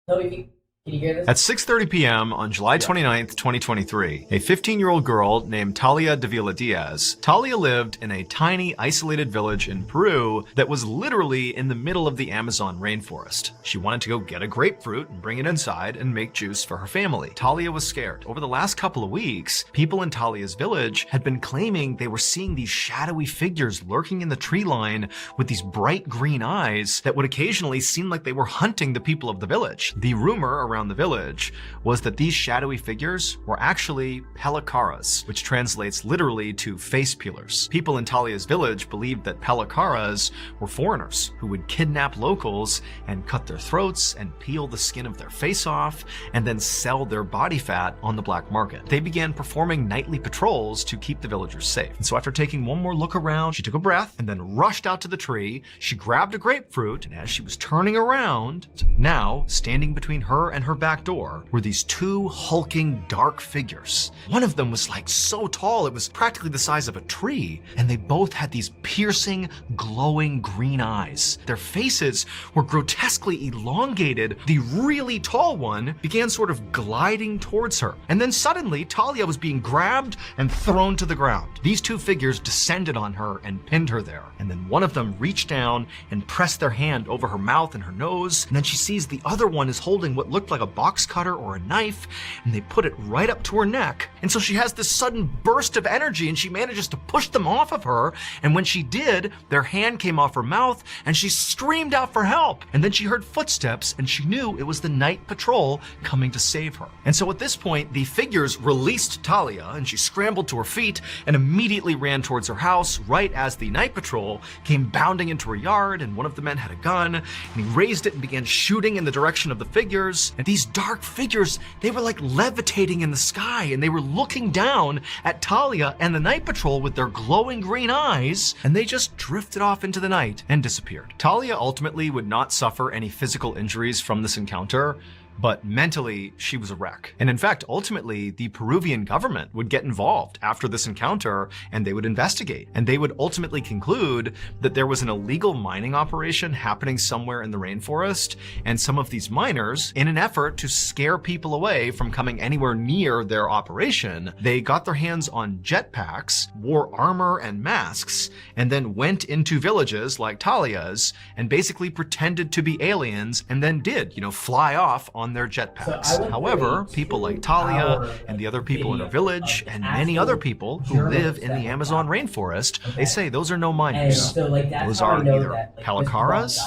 Speaker 2: Tell me if you can you hear this?
Speaker 3: At 6:30 p.m. on July 29th, 2023, a 15-year-old girl named Talia Davila Diaz. Talia lived in a tiny, isolated village in Peru that was literally in the middle of the Amazon rainforest. She wanted to go get a grapefruit and bring it inside and make juice for her family. Talia was scared. Over the last couple of weeks, people in Talia's village had been claiming they were seeing these shadowy figures lurking in the tree line with these bright green eyes that would occasionally seem like they were hunting the people of the village. The rumor around the village was that these shadowy figures were actually pelacaras, which translates literally to face peelers. People in Talia's village believed that pelacaras were foreigners who would kidnap locals and cut their throats and peel the skin of their face off and then sell their body fat on the black market. They began performing nightly patrols to keep the villagers safe. And so after taking one more look around, she took a breath and then rushed out to the tree. She grabbed a grapefruit, and as she was turning around, now standing between her and her back door were these two hulking dark figures. One of them was like so tall it was practically the size of a tree, and they both had these piercing, glowing green eyes. Their faces were grotesquely elongated. The really tall one began sort of gliding towards her, and then suddenly Talia was being grabbed and thrown to the ground. These two figures descended on her and pinned her there, and then one of them reached down and pressed their hand over her mouth and her nose, and then she sees the other one is holding what looked like a box cutter or a knife, and they put it right up to her neck. And so she has this sudden burst of energy and she manages to push them off of her, and when she did, their hand came off her mouth and she screamed out for help. And then she heard footsteps and she knew it was the night patrol coming to save her. And so at this point, the figures released Talia and she scrambled to her feet and immediately ran towards her house right as the night patrol came bounding into her yard, and one of the men had a gun and he raised it and began shooting in the direction of the figures. And these dark figures, they were like levitating in the sky, and they were looking down at Talia and the night patrol with their glowing green eyes, and they just drifted off into the night and disappeared. Talia ultimately would not suffer any physical injuries from this encounter, but mentally, she was a wreck. And in fact, ultimately, the Peruvian government would get involved after this encounter, and they would investigate. And they would ultimately conclude that there was an illegal mining operation happening somewhere in the rainforest, and some of these miners, in an effort to scare people away from coming anywhere near their operation, they got their hands on jetpacks, wore armor and masks, and then went into villages like Talia's and basically pretended to be aliens, and then did, fly off on their jetpacks. However, people like Talia and the other people in her village and many other people who live in the Amazon rainforest, they say those are no miners. Those are either pelacaras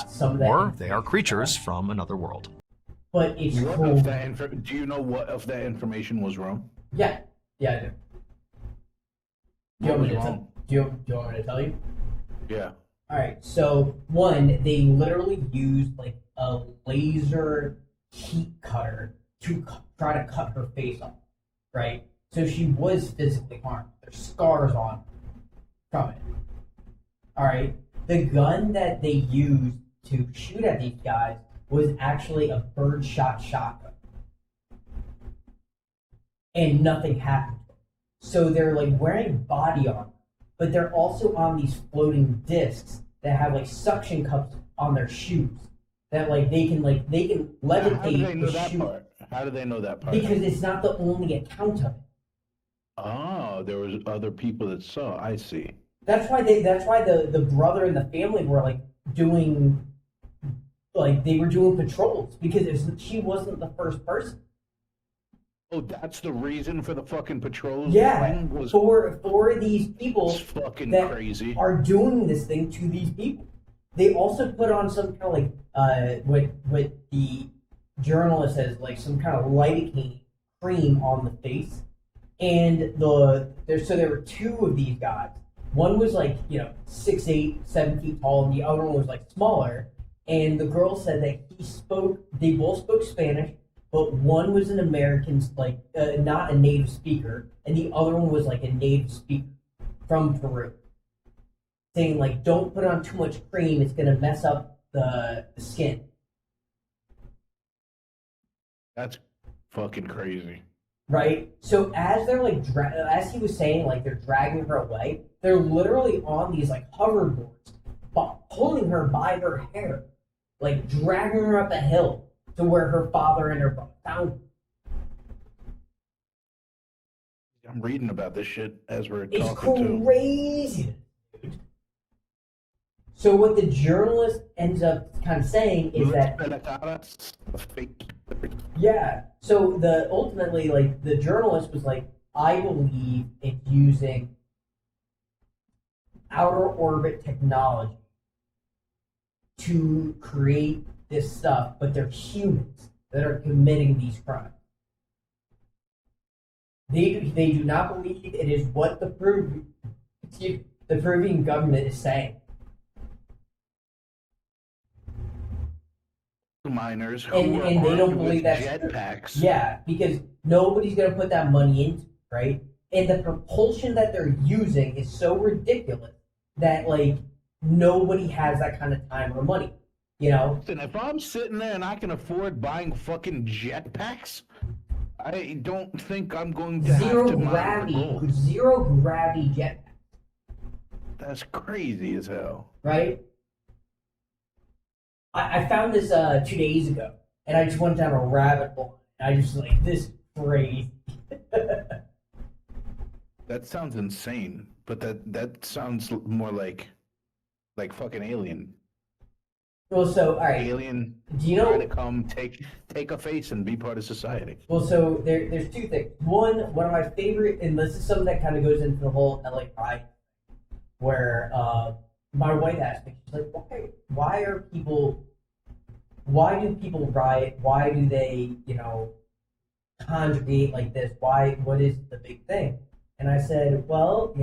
Speaker 3: or they are creatures from another world.
Speaker 2: But it's
Speaker 1: What
Speaker 2: cool.
Speaker 1: if do you know what if that information was wrong?
Speaker 2: Yeah, I do.
Speaker 1: What was wrong?
Speaker 2: Do you want me to tell you?
Speaker 1: Yeah.
Speaker 2: All right. So one, they literally used like a laser heat cutter to try to cut her face off. Right. So she was physically harmed. There's scars on her from it. All right. The gun that they used to shoot at these guys was actually a birdshot shotgun, and nothing happened to them. So they're like wearing body armor, but they're also on these floating discs that have like suction cups on their shoes that like they can levitate
Speaker 1: How do they know
Speaker 2: the
Speaker 1: that
Speaker 2: shoe.
Speaker 1: part? How do they know that part?
Speaker 2: Because it's not the only account of it.
Speaker 1: Oh, there was other people that saw. I see.
Speaker 2: That's why the brother and the family were like doing, like they were doing patrols, because she wasn't the first person.
Speaker 1: Oh, that's the reason for the fucking patrols.
Speaker 2: Yeah,
Speaker 1: Was
Speaker 2: for these people
Speaker 1: it's fucking
Speaker 2: that
Speaker 1: crazy.
Speaker 2: are doing this thing to these people. They also put on some kind of like what the journalist says, like some kind of lidocaine cream on the face. And there were two of these guys. One was like 6'8", 7 feet tall, and the other one was like smaller. And the girl said that they both spoke Spanish, but one was an American, like not a native speaker, and the other one was like a native speaker from Peru, saying like, don't put on too much cream, it's gonna mess up the skin.
Speaker 1: That's fucking crazy.
Speaker 2: Right? So as they're like, as he was saying, like they're dragging her away, they're literally on these like hoverboards, pulling her by her hair, like dragging her up a hill to where her father and her brother found her.
Speaker 1: I'm reading about this shit as we're
Speaker 2: It's
Speaker 1: talking
Speaker 2: crazy. Dude. So what the journalist ends up kind of saying is that
Speaker 1: fake.
Speaker 2: yeah. So the ultimately like the journalist was like, I believe it's using outer orbit technology to create this stuff, but they're humans that are committing these crimes. They do not believe it is what the Peruvian government is saying.
Speaker 1: Miners who
Speaker 2: And
Speaker 1: are
Speaker 2: they don't
Speaker 1: armed
Speaker 2: believe
Speaker 1: with
Speaker 2: that's
Speaker 1: jetpacks.
Speaker 2: Yeah, because nobody's gonna put that money into it, right? And the propulsion that they're using is so ridiculous that like nobody has that kind of time or money. You know?
Speaker 1: Listen, if I'm sitting there and I can afford buying fucking jetpacks, I don't think I'm going to have to mind the goal.
Speaker 2: Zero gravity jetpack.
Speaker 1: That's crazy as hell.
Speaker 2: Right? I found this 2 days ago, and I just went down a rabbit hole. And I just like this is crazy.
Speaker 1: That sounds insane, but that sounds more like fucking Alien.
Speaker 2: Well, so all right.
Speaker 1: Alien.
Speaker 2: Do you know?
Speaker 1: Trying to come take a face and be part of society.
Speaker 2: Well, so there's two things. One of my favorite, and this is something that kind of goes into the whole LA Pride, where my wife asked me, she's like, why do people riot? Why do they, congregate like this? What is the big thing? And I said, well,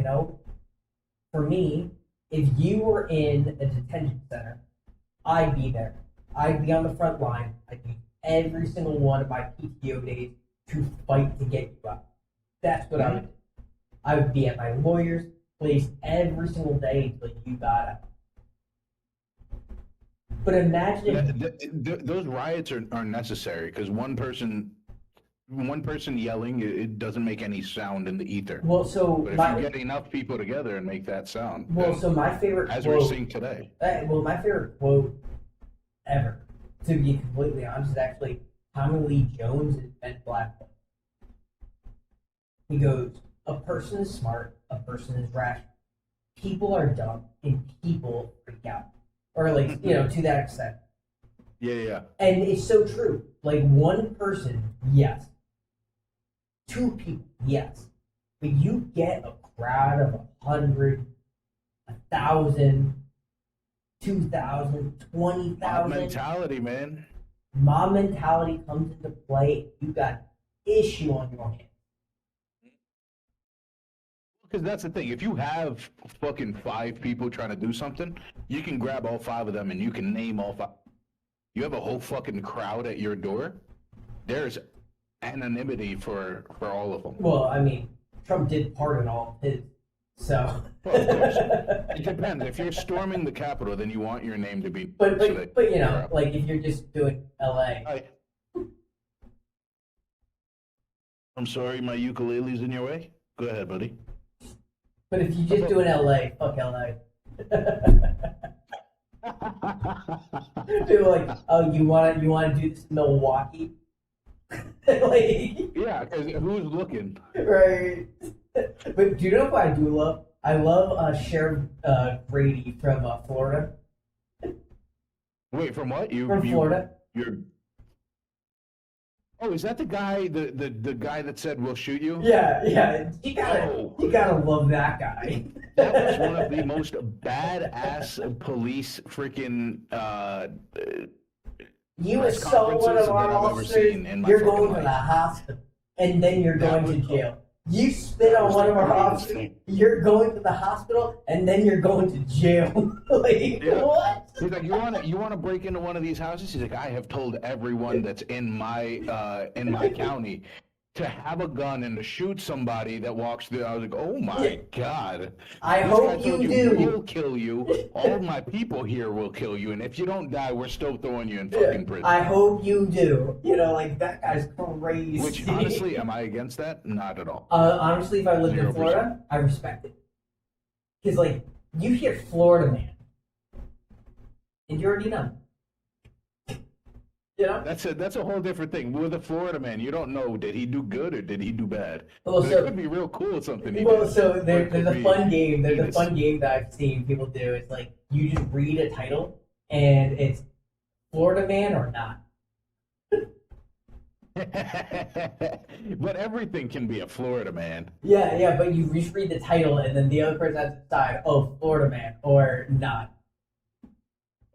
Speaker 2: for me, if you were in a detention center, I'd be there. I'd be on the front line. I'd use every single one of my PTO days to fight to get you out. That's what I would do. I would be at my lawyer's place every single day until you got out. But imagine if
Speaker 1: those riots are necessary because one person yelling, it doesn't make any sound in the ether.
Speaker 2: Well, so
Speaker 1: but if you get enough people together and make that sound,
Speaker 2: well, so my favorite
Speaker 1: as
Speaker 2: quote,
Speaker 1: we're seeing today.
Speaker 2: My favorite quote ever, to be completely honest, is actually Tommy Lee Jones in Ben Black. He goes, "A person is smart, a person is rational. People are dumb, and people freak out." Or like, to that extent.
Speaker 1: Yeah.
Speaker 2: And it's so true. Like one person, yes. Two people, yes. But you get a crowd of 100, 1,000, 2,000, 20,000.
Speaker 1: Mob mentality, man.
Speaker 2: Mob mentality comes into play. You got issue on your hands.
Speaker 1: Because that's the thing. If you have fucking 5 people trying to do something, you can grab all 5 of them and you can name all 5. You have a whole fucking crowd at your door. There's anonymity for all of them.
Speaker 2: Well, I mean, Trump did pardon all of his, so.
Speaker 1: Well, of course. It depends. If you're storming the Capitol, then you want your name to be.
Speaker 2: But like if you're just doing LA.
Speaker 1: Hi. I'm sorry, my ukulele's in your way. Go ahead, buddy.
Speaker 2: But if you just do an LA, fuck LA. People are like, oh, you want to do this in Milwaukee? Like,
Speaker 1: yeah, because who's looking?
Speaker 2: Right. But do you know what I do love? I love Sheriff Grady from Florida.
Speaker 1: Wait, from what?
Speaker 2: From Florida.
Speaker 1: You're. Oh, is that the guy? The guy that said we'll shoot you?
Speaker 2: Yeah. You gotta love that guy.
Speaker 1: That was one of the most badass police freaking.
Speaker 2: You assault one of our officers, you're going to the hospital, and then you're going to jail. You spit on one of our officers, you're going to the hospital, and then you're going to jail. Like, what?
Speaker 1: He's like, you want to break into one of these houses? He's like, I have told everyone that's in my county, to have a gun and to shoot somebody that walks through. I was like, oh my God.
Speaker 2: I
Speaker 1: This
Speaker 2: hope
Speaker 1: guy told
Speaker 2: you do.
Speaker 1: We'll kill you. All my people here will kill you. And if you don't die, we're still throwing you in fucking prison.
Speaker 2: I hope you do. You know, like, that guy's crazy.
Speaker 1: Which, honestly, am I against that? Not at all.
Speaker 2: Honestly, if I lived in
Speaker 1: 0%.
Speaker 2: Florida, I respect it. Because, like, you hear Florida man, and you already know. You know?
Speaker 1: That's a whole different thing. With a Florida man, you don't know, did he do good or did he do bad?
Speaker 2: Well,
Speaker 1: It could be real cool something he
Speaker 2: Well,
Speaker 1: did.
Speaker 2: so there's
Speaker 1: Or it
Speaker 2: a
Speaker 1: could
Speaker 2: fun
Speaker 1: be
Speaker 2: game. There's a
Speaker 1: heinous.
Speaker 2: fun game that I've seen people do. It's like you just read a title, and it's Florida man or not.
Speaker 1: But everything can be a Florida man.
Speaker 2: Yeah, but you just read the title, and then the other person has to decide, oh, Florida man or not.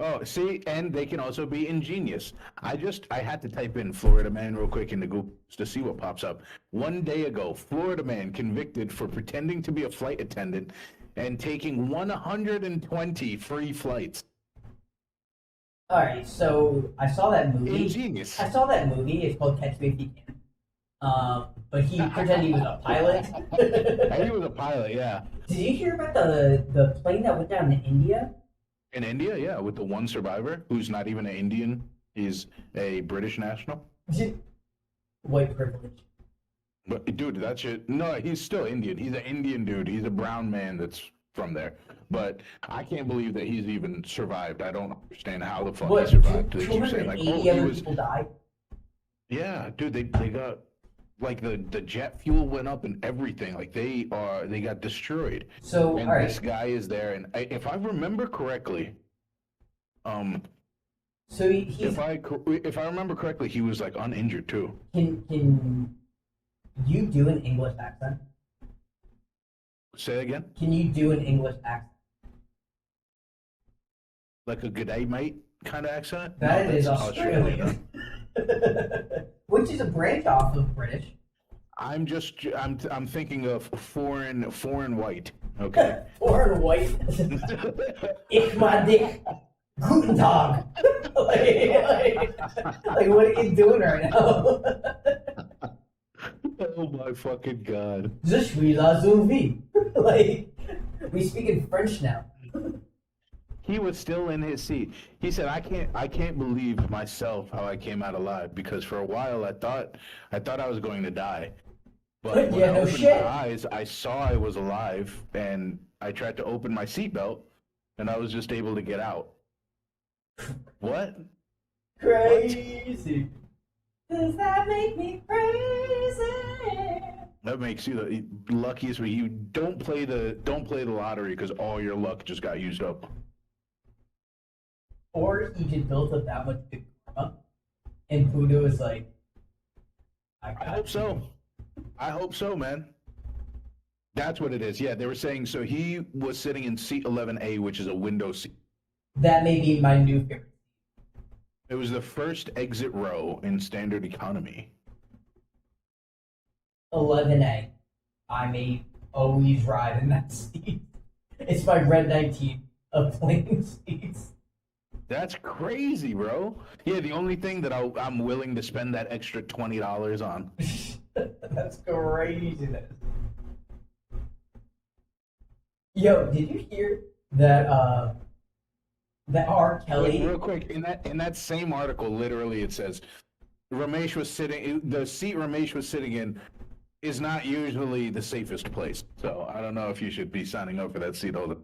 Speaker 1: Oh, see, and they can also be ingenious. I had to type in Florida man real quick into Google to see what pops up. 1 day ago, Florida man convicted for pretending to be a flight attendant and taking 120 free flights.
Speaker 2: All right, so I saw that movie.
Speaker 1: Ingenious.
Speaker 2: I saw that movie. It's called Catch Me If You Can. But he pretended he was a pilot.
Speaker 1: And he was a pilot, yeah.
Speaker 2: Did you hear about the plane that went down to India?
Speaker 1: In India, yeah, with the one survivor who's not even an Indian. He's a British national.
Speaker 2: White privilege.
Speaker 1: But dude, that shit. No, he's still Indian. He's an Indian dude. He's a brown man that's from there. But I can't believe that he's even survived. I don't understand how the fuck
Speaker 2: What?
Speaker 1: he survived. They keep saying like,
Speaker 2: 280
Speaker 1: oh, he
Speaker 2: other
Speaker 1: was.
Speaker 2: people died?
Speaker 1: Yeah, dude, they got like the jet fuel went up and everything. Like they got destroyed.
Speaker 2: So,
Speaker 1: And
Speaker 2: all right.
Speaker 1: this guy is there, and if I remember correctly,
Speaker 2: So he's
Speaker 1: if I remember correctly, he was like uninjured too.
Speaker 2: can you do an English accent?
Speaker 1: Say again,
Speaker 2: Can you do an English accent?
Speaker 1: like a "G'day, mate" kind of accent.
Speaker 2: That
Speaker 1: No,
Speaker 2: is
Speaker 1: that's
Speaker 2: Australian. Which is a branch off of British.
Speaker 1: I'm thinking of foreign white. Okay.
Speaker 2: Or white. Ich my dick. Guten Tag. like, what are you doing right now?
Speaker 1: Oh my fucking god.
Speaker 2: Je suis la zombie. Like, we speak in French now.
Speaker 1: He was still in his seat. He said, I can't believe myself how I came out alive, because for a while I thought I was going to die. But when
Speaker 2: Yeah,
Speaker 1: I
Speaker 2: no
Speaker 1: opened
Speaker 2: shit.
Speaker 1: my eyes, I saw I was alive, and I tried to open my seatbelt, and I was just able to get out. What?
Speaker 2: Crazy. Does that make me crazy?
Speaker 1: That makes you the luckiest. You don't play the lottery because all your luck just got used up.
Speaker 2: Or he just built up that much good karma, and Buddha was like, I
Speaker 1: hope so. I hope so, man. That's what it is. Yeah, they were saying, so he was sitting in seat 11A, which is a window seat.
Speaker 2: That may be my new favorite.
Speaker 1: It was the first exit row in standard economy.
Speaker 2: 11A. I may always ride in that seat. It's my red 19 of plane seats.
Speaker 1: That's crazy, bro. Yeah, the only thing that I'm willing to spend that extra $20 on.
Speaker 2: That's craziness. Yo, did you hear that that R. Kelly?
Speaker 1: Real quick, in that same article, literally it says the seat Ramesh was sitting in is not usually the safest place. So I don't know if you should be signing up for that seat holder.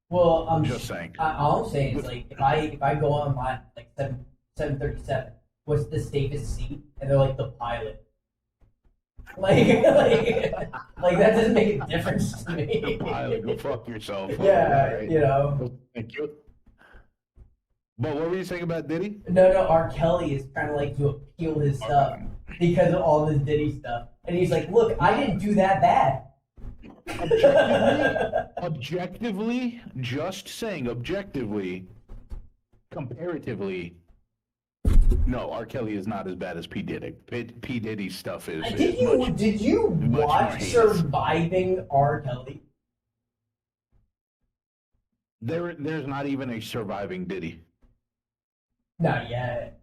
Speaker 2: Well, I'm
Speaker 1: Just saying.
Speaker 2: All I'm saying is, like, if I go online like 737, what's the safest seat? And they're like the pilot. Like that doesn't make a difference to me.
Speaker 1: Pilot, go fuck yourself.
Speaker 2: Yeah,
Speaker 1: Alright.
Speaker 2: you know.
Speaker 1: Thank you. But what were you saying about Diddy?
Speaker 2: No, R. Kelly is trying to like to appeal his stuff because of all this Diddy stuff, and he's like, "Look, I didn't do that bad."
Speaker 1: Objectively, just saying, objectively, comparatively, no, R. Kelly is not as bad as P. Diddy. P. Diddy's stuff is.
Speaker 2: Did you
Speaker 1: more
Speaker 2: watch
Speaker 1: heinous.
Speaker 2: Surviving R. Kelly?
Speaker 1: There's not even a surviving Diddy.
Speaker 2: Not yet.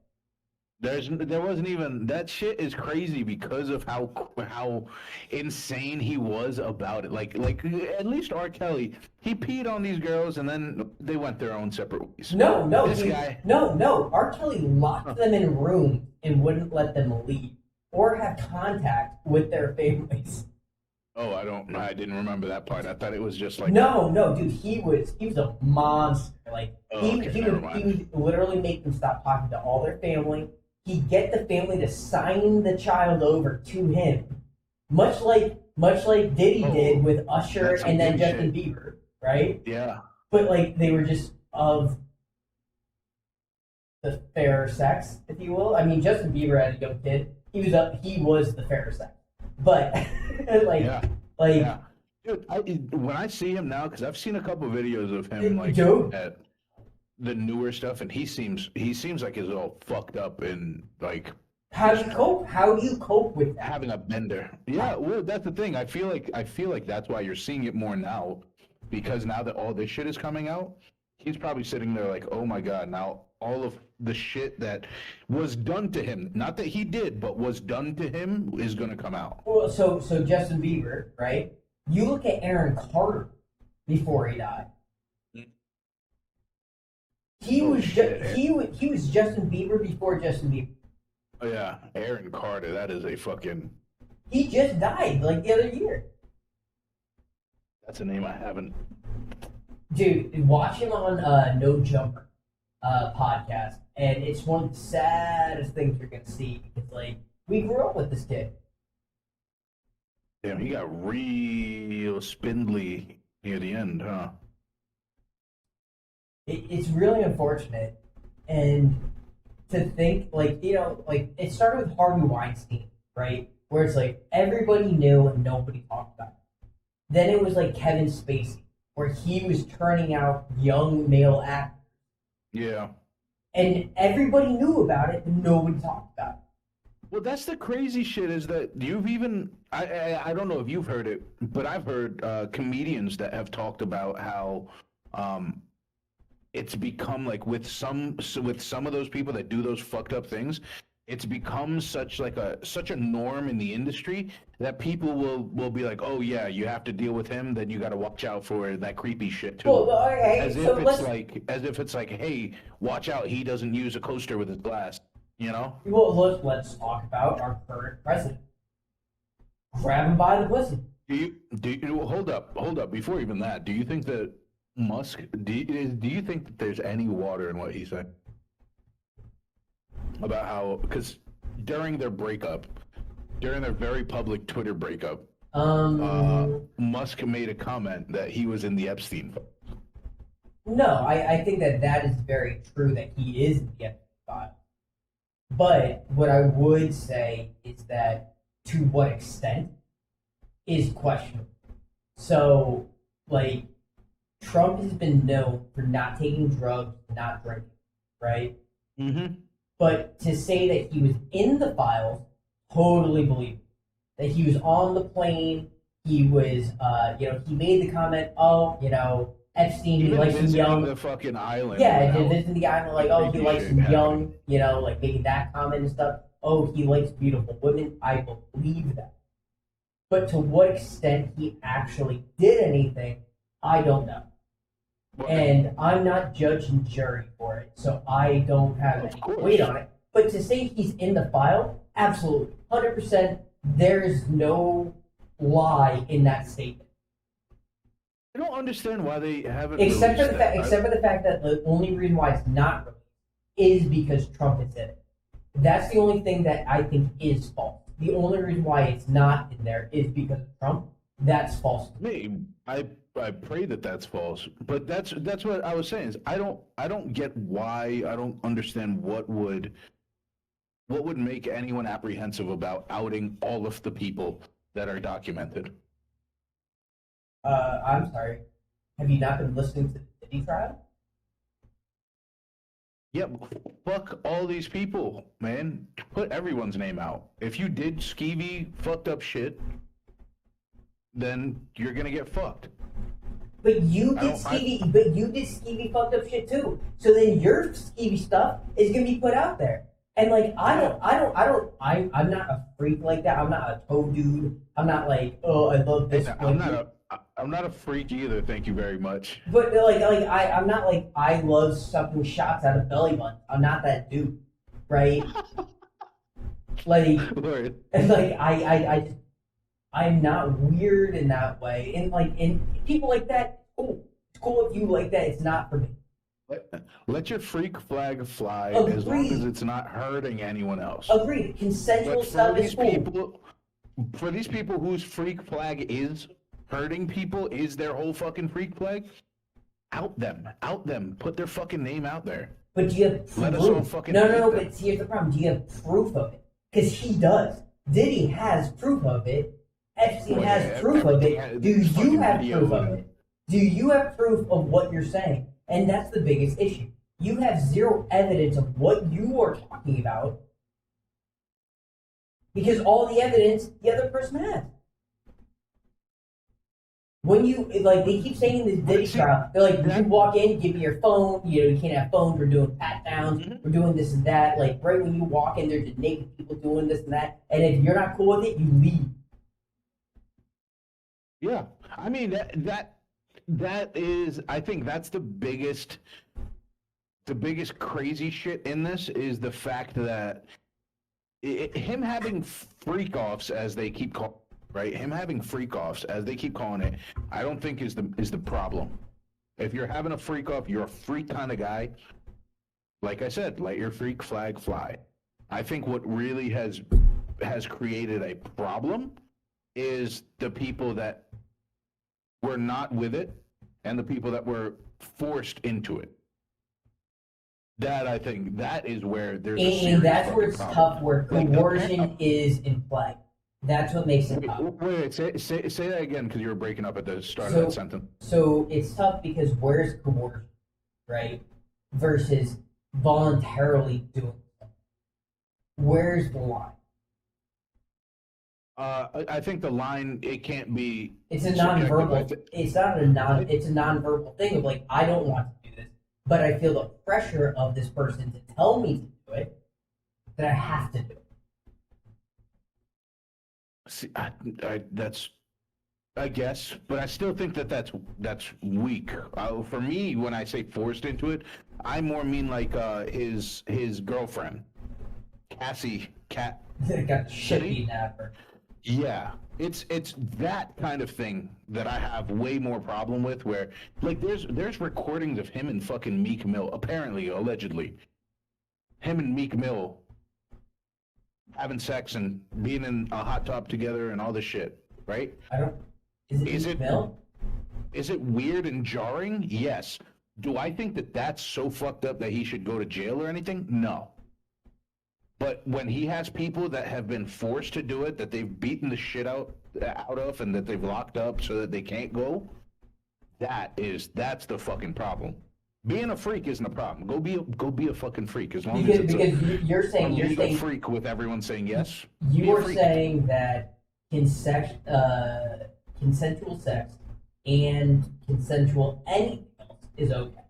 Speaker 1: There wasn't even that shit is crazy because of how insane he was about it. Like at least R. Kelly, he peed on these girls and then they went their own separate ways. This guy,
Speaker 2: No. R. Kelly locked them in rooms and wouldn't let them leave or have contact with their families.
Speaker 1: oh, I didn't remember that part. I thought it was just like
Speaker 2: No, dude, he was a monster. Like
Speaker 1: Oh, okay, never
Speaker 2: he
Speaker 1: mind.
Speaker 2: would literally make them stop talking to all their family. He'd get the family to sign the child over to him, much like Diddy
Speaker 1: Oh,
Speaker 2: did with Usher
Speaker 1: that's some
Speaker 2: and then
Speaker 1: Diddy
Speaker 2: Justin Bieber, right?
Speaker 1: yeah.
Speaker 2: But like they were just of the fairer sex, if you will. I mean, Justin Bieber as a young kid, he was the fairer sex, but like
Speaker 1: Yeah.
Speaker 2: like
Speaker 1: Yeah. Dude, when I see him now, because I've seen a couple videos of him like
Speaker 2: Dude.
Speaker 1: at the newer stuff, and he seems like he's all fucked up and like
Speaker 2: how do you cope? How do you cope with that?
Speaker 1: having a bender. Yeah, well, that's the thing. I feel like that's why you're seeing it more now, because now that all this shit is coming out, he's probably sitting there like, oh my god, now all of the shit that was done to him, not that he did, but was done to him, is gonna come out.
Speaker 2: Well, so Justin Bieber, right? You look at Aaron Carter before he died. He
Speaker 1: Oh,
Speaker 2: was
Speaker 1: shit.
Speaker 2: he was Justin Bieber before Justin Bieber.
Speaker 1: Oh yeah, Aaron Carter. That is a fucking.
Speaker 2: He just died like the other year.
Speaker 1: That's a name I haven't.
Speaker 2: Dude, watch him on No Jumper podcast, and it's one of the saddest things you're gonna see because like we grew up with this kid.
Speaker 1: Damn, he got real spindly near the end, huh?
Speaker 2: It's really unfortunate, and to think like like it started with Harvey Weinstein, right? Where it's like everybody knew and nobody talked about it. Then it was like Kevin Spacey, where he was turning out young male actors,
Speaker 1: Yeah.
Speaker 2: and everybody knew about it, and nobody talked about it.
Speaker 1: Well, that's the crazy shit is that you've even I don't know if you've heard it, but I've heard comedians that have talked about how it's become like with some of those people that do those fucked up things, it's become such a norm in the industry that people will be like, oh yeah, you have to deal with him, then you got to watch out for that creepy shit too.
Speaker 2: Well, okay,
Speaker 1: as
Speaker 2: so
Speaker 1: if it's like, hey, watch out, he doesn't use a coaster with his glass, you know?
Speaker 2: let's talk about our current president. Grab him by the pussy.
Speaker 1: Do you hold up before even that? Do you think that Musk? Do you think that there's any water in what he said about how? Because during their very public Twitter breakup, Musk made a comment that he was in the Epstein file.
Speaker 2: No, I think that is very true that he is in the Epstein file. But what I would say is that to what extent is questionable. So, like, Trump has been known for not taking drugs, not drinking, right?
Speaker 1: Mm-hmm.
Speaker 2: But to say that he was in the files, totally believe that he was on the plane. He was, he made the comment, Epstein, he likes him young.
Speaker 1: The fucking island.
Speaker 2: Yeah, visiting the island, like, oh, he likes him
Speaker 1: happening.
Speaker 2: young, like making that comment and stuff. Oh, he likes beautiful women. I believe that. But to what extent he actually did anything, I don't know.
Speaker 1: Well,
Speaker 2: And I'm not judge and jury for it, so I don't have
Speaker 1: Of
Speaker 2: any
Speaker 1: course.
Speaker 2: weight on it. But to say he's in the file, absolutely, 100%. There's no lie in that statement,
Speaker 1: I don't understand why they haven't.
Speaker 2: except for
Speaker 1: released
Speaker 2: the
Speaker 1: that.
Speaker 2: except for the fact that the only reason why it's not released is because Trump is in it. That's the only thing that I think is false. The only reason why it's not in there is because of Trump. That's false.
Speaker 1: Me, I pray that that's false, but that's what I was saying is I don't get why. I don't understand what would make anyone apprehensive about outing all of the people that are documented.
Speaker 2: I'm sorry. Have you not been listening to the Diddy trial?
Speaker 1: Yeah, fuck all these people, man. Put everyone's name out. If you did skeevy, fucked up shit, then you're gonna get fucked.
Speaker 2: But you did skeevy fucked up shit too. So then your skeevy stuff is gonna be put out there. And like I'm not a freak like that. I'm not a toe dude. I'm not like, oh, I love this.
Speaker 1: I'm not a freak either. Thank you very much.
Speaker 2: But I'm not like I love sucking shots out of belly buttons. I'm not that dude, right? Like,
Speaker 1: Lord.
Speaker 2: and like I'm not weird in that way. And people like that, oh, it's cool if you like that. It's not for me.
Speaker 1: Let your freak flag fly
Speaker 2: Agreed.
Speaker 1: as long as it's not hurting anyone else.
Speaker 2: Agreed. Consensual
Speaker 1: But
Speaker 2: stuff is cool.
Speaker 1: for these people whose freak flag is hurting people, is their whole fucking freak flag, out them. Put their fucking name out there.
Speaker 2: But do you have proof?
Speaker 1: Let us all fucking
Speaker 2: No.
Speaker 1: them.
Speaker 2: But here's the problem. Do you have proof of it? Because he does. Diddy has proof of it. Epstein has proof of it. Do you have proof of it? Do you have proof of what you're saying? And that's the biggest issue. You have zero evidence of what you are talking about because all the evidence the other person has. When you, like, they keep saying in this Diddy trial, they're like, you walk in, give me your phone, you can't have phones, we're doing pat downs, we're doing this and that. Like, right when you walk in, there's just naked people doing this and that. And if you're not cool with it, you leave.
Speaker 1: Yeah. I mean, that is, I think that's the biggest crazy shit in this is the fact that him having freak offs, as they keep calling, right? Him having freak offs, as they keep calling it, I don't think is the problem. If you're having a freak off, you're a freak kind of guy. Like I said, let your freak flag fly. I think what really has created a problem is the people that were not with it and the people that were forced into it. That, I think, that is where there's a serious
Speaker 2: And that's where it's
Speaker 1: problem.
Speaker 2: tough, where coercion is in play. That's what makes it tough.
Speaker 1: Wait, say that again, because you were breaking up at the start of that sentence.
Speaker 2: So it's tough because where's coercion, right? Versus voluntarily doing something. Where's the line?
Speaker 1: I think the line, it can't be.
Speaker 2: It's a nonverbal. It's not a non. It's a nonverbal thing of like, I don't want to do this, but I feel the pressure of this person to tell me to do it, that I have to do it.
Speaker 1: See, I guess, but I still think that's weak. For me, when I say forced into it, I more mean like his girlfriend, Cassie Cat.
Speaker 2: Got the shit beaten out of her.
Speaker 1: Yeah, it's that kind of thing that I have way more problem with. Where like there's recordings of him and fucking Meek Mill, apparently, allegedly, him and Meek Mill having sex and being in a hot tub together and all this shit, right?
Speaker 2: Is it Mill?
Speaker 1: Is it weird and jarring? Yes. Do I think that that's so fucked up that he should go to jail or anything? No. But when he has people that have been forced to do it, that they've beaten the shit out of, and that they've locked up so that they can't go, that's the fucking problem. Being a freak isn't a problem. Go be a fucking freak as long as it's
Speaker 2: you're saying
Speaker 1: a freak with everyone saying yes.
Speaker 2: You are saying that consensual sex and consensual anything else is okay.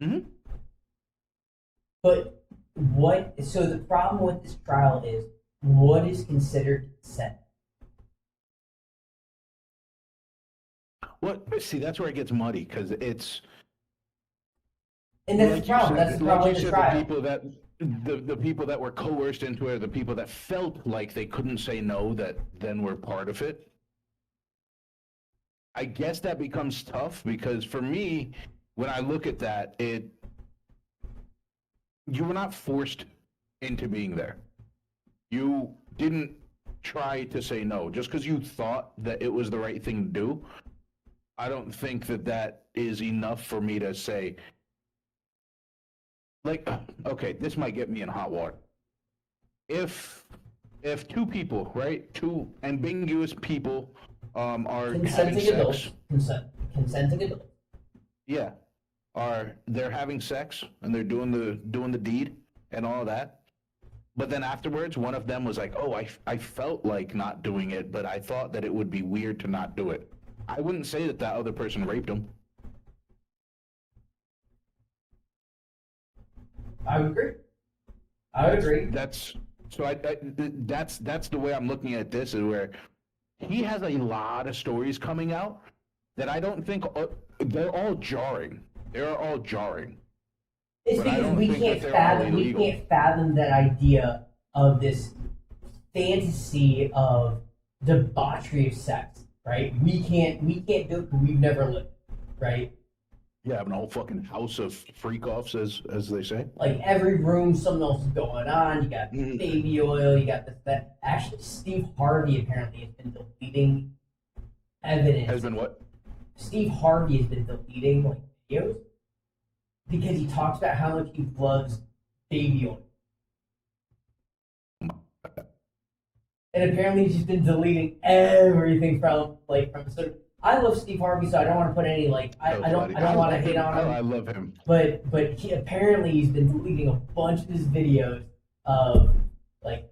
Speaker 1: Mm-hmm.
Speaker 2: But so the problem with this trial is, what is considered consent?
Speaker 1: Well, see, that's where it gets muddy, because it's...
Speaker 2: And that's the problem. That's the problem with the trial.
Speaker 1: The people that were coerced into it, or the people that felt like they couldn't say no, that then were part of it. I guess that becomes tough, because for me, when I look at that, you were not forced into being there. You didn't try to say no. Just because you thought that it was the right thing to do, I don't think that is enough for me to say, like, okay, this might get me in hot water. If two people, right, two ambiguous people are having sex.
Speaker 2: Consenting adults.
Speaker 1: Yeah. They're having sex and they're doing the deed and all that. But then afterwards, one of them was like, oh, I felt like not doing it, but I thought that it would be weird to not do it. I wouldn't say that other person raped him.
Speaker 2: I would agree. I would agree.
Speaker 1: That's that's the way I'm looking at this, is where he has a lot of stories coming out that I don't think they're all jarring. They're all jarring.
Speaker 2: It's
Speaker 1: But I
Speaker 2: because
Speaker 1: don't
Speaker 2: we
Speaker 1: think
Speaker 2: can't
Speaker 1: that they're all
Speaker 2: fathom we
Speaker 1: illegal.
Speaker 2: can't fathom that idea of this fantasy of debauchery of sex, right? We can't do it because we've never lived, right?
Speaker 1: Yeah, having a whole fucking house of freak offs, as they say.
Speaker 2: Like every room, something else is going on. You got
Speaker 1: Mhm.
Speaker 2: baby oil. You got this, that. Actually, Steve Harvey apparently has been deleting evidence.
Speaker 1: Has been what?
Speaker 2: Steve Harvey has been deleting like videos because he talks about how much he loves baby oil. And apparently he's just been deleting everything from. So I love Steve Harvey, so I don't want to put any I don't want to hate on him.
Speaker 1: I love him.
Speaker 2: But he's been deleting a bunch of his videos of like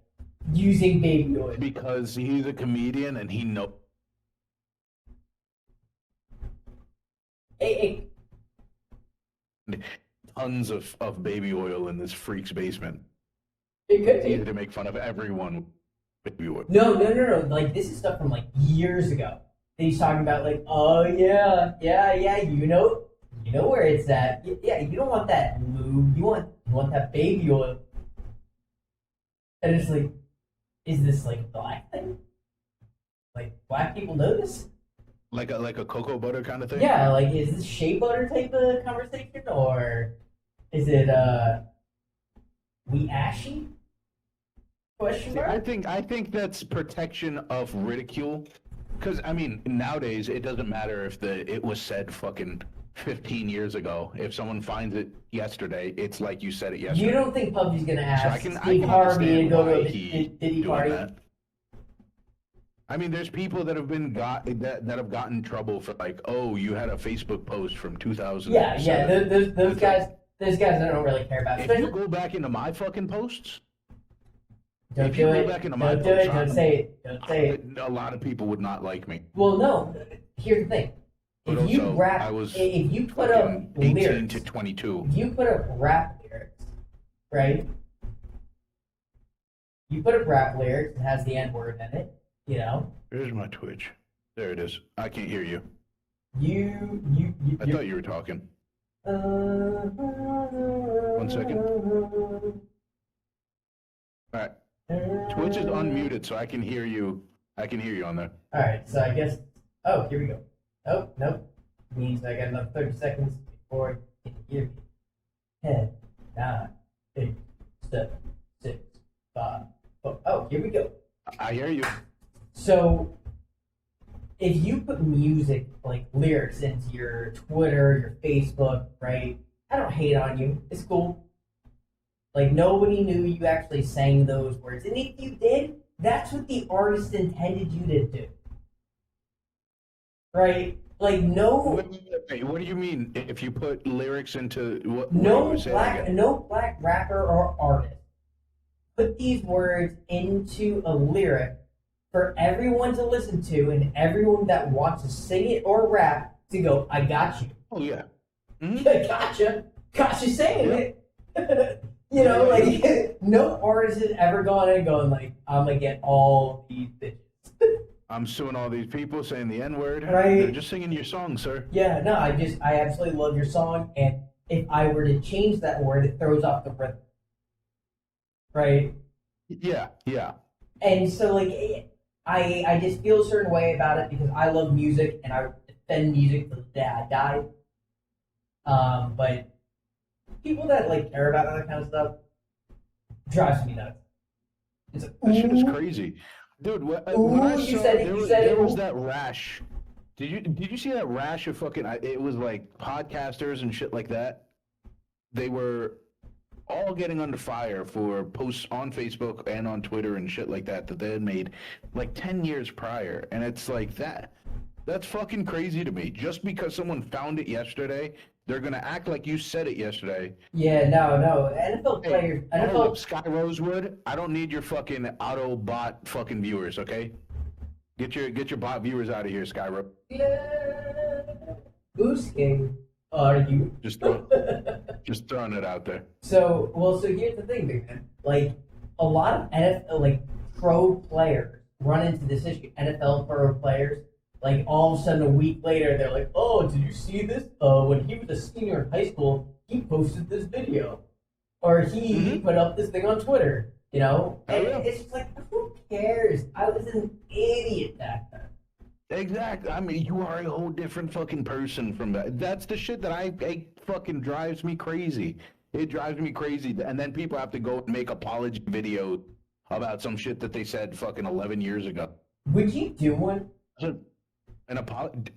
Speaker 2: using baby oil.
Speaker 1: Because he's a comedian and he knows. Tons of baby oil in this freak's basement.
Speaker 2: It could
Speaker 1: It's easy
Speaker 2: be.
Speaker 1: to make fun of everyone with baby oil.
Speaker 2: No. Like this is stuff from like years ago. That he's talking about like, oh yeah, you know where it's at. Yeah, you don't want that lube. You want that baby oil. And it's like, is this like a black thing? Like black people know this?
Speaker 1: Like a cocoa butter kind of thing?
Speaker 2: Yeah, like is this shea butter type of conversation, or is it we ashy? Question
Speaker 1: See,
Speaker 2: mark?
Speaker 1: I think that's protection of ridicule. Because, I mean, nowadays, it doesn't matter if it was said fucking 15 years ago. If someone finds it yesterday, it's like you said it yesterday.
Speaker 2: You don't think PUBG's gonna ask
Speaker 1: So I can
Speaker 2: Steve Harvey and
Speaker 1: understand
Speaker 2: go to
Speaker 1: why
Speaker 2: a
Speaker 1: he
Speaker 2: Diddy
Speaker 1: doing
Speaker 2: party?
Speaker 1: that. I mean, there's people that have that have gotten in trouble for like, oh, you had a Facebook post from 2000.
Speaker 2: Yeah. Those guys I don't really care about.
Speaker 1: If you go back into my fucking posts,
Speaker 2: Don't
Speaker 1: if you
Speaker 2: do
Speaker 1: go
Speaker 2: it.
Speaker 1: back into my
Speaker 2: Don't do it.
Speaker 1: posts,
Speaker 2: Don't say it. Don't say it.
Speaker 1: a lot of people would not like me.
Speaker 2: Well, no. Here's the thing.
Speaker 1: But
Speaker 2: If you
Speaker 1: also,
Speaker 2: rap,
Speaker 1: I was
Speaker 2: if you put up
Speaker 1: fucking 18
Speaker 2: lyrics,
Speaker 1: to 22.
Speaker 2: if you put up rap lyrics, right? You put up rap lyrics, it has the N word in it, you know.
Speaker 1: Here's my Twitch. There it is. I can't hear you.
Speaker 2: You
Speaker 1: I thought you were talking. 1 second. All right. Twitch is unmuted, so I can hear you. I can hear you on there.
Speaker 2: All right, so I guess. Oh, here we go. Oh, nope. Means I got another 30 seconds before you can hear me. 10, 9, 8, 7, 6, 5, 4. Oh, here we go.
Speaker 1: I hear you.
Speaker 2: So, if you put music, like lyrics, into your Twitter, your Facebook, right? I don't hate on you. It's cool. Like, nobody knew you actually sang those words. And if you did, that's what the artist intended you to do. Right? Like, no.
Speaker 1: Wait, what do you mean? If you put lyrics into what?
Speaker 2: No
Speaker 1: what
Speaker 2: black rapper or artist put these words into a lyric for everyone to listen to and everyone that wants to sing it or rap to go, I got you.
Speaker 1: Oh yeah. Mhm.
Speaker 2: Gotcha saying it. You know, like no artist has ever gone in and going like, I'm gonna get all these bitches.
Speaker 1: I'm suing all these people saying the N-word.
Speaker 2: Right.
Speaker 1: They're just singing your song, sir.
Speaker 2: Yeah, no, I absolutely love your song, and if I were to change that word, it throws off the rhythm. Right?
Speaker 1: Yeah.
Speaker 2: And so, like, I just feel a certain way about it because I love music and I defend music till the day I die. But people that like care about that kind of stuff drives me nuts. It's like,
Speaker 1: That shit is
Speaker 2: ooh,
Speaker 1: crazy, dude. When I
Speaker 2: Ooh, you
Speaker 1: saw
Speaker 2: said it,
Speaker 1: there
Speaker 2: you
Speaker 1: was,
Speaker 2: said it,
Speaker 1: there was
Speaker 2: ooh.
Speaker 1: that rash. Did you see that rash of fucking? It was like podcasters and shit like that. They were all getting under fire for posts on Facebook and on Twitter and shit like that they had made like 10 years prior, and it's like that. That's fucking crazy to me. Just because someone found it yesterday, they're gonna act like you said it yesterday.
Speaker 2: Yeah, no. NFL players,
Speaker 1: Hold
Speaker 2: NFL
Speaker 1: up, Sky Rosewood. I don't need your fucking auto bot fucking viewers, okay? Get your bot viewers out of here, Skyro.
Speaker 2: Yeah. Boost game. Are you?
Speaker 1: Just throwing it out there.
Speaker 2: So, well, so here's the thing, big man. Like, a lot of NFL, like, pro players run into this issue. NFL pro players, like, all of a sudden a week later, they're like, oh, did you see this? When he was a senior in high school, he posted this video. Or he put up this thing on Twitter, you know? And it's just like, who cares? I was an idiot back then.
Speaker 1: Exactly. I mean, you are a whole different fucking person from that. That's the shit that I fucking drives me crazy. It drives me crazy. And then people have to go and make apology videos about some shit that they said fucking 11 years ago.
Speaker 2: Would you do one?
Speaker 1: An apology.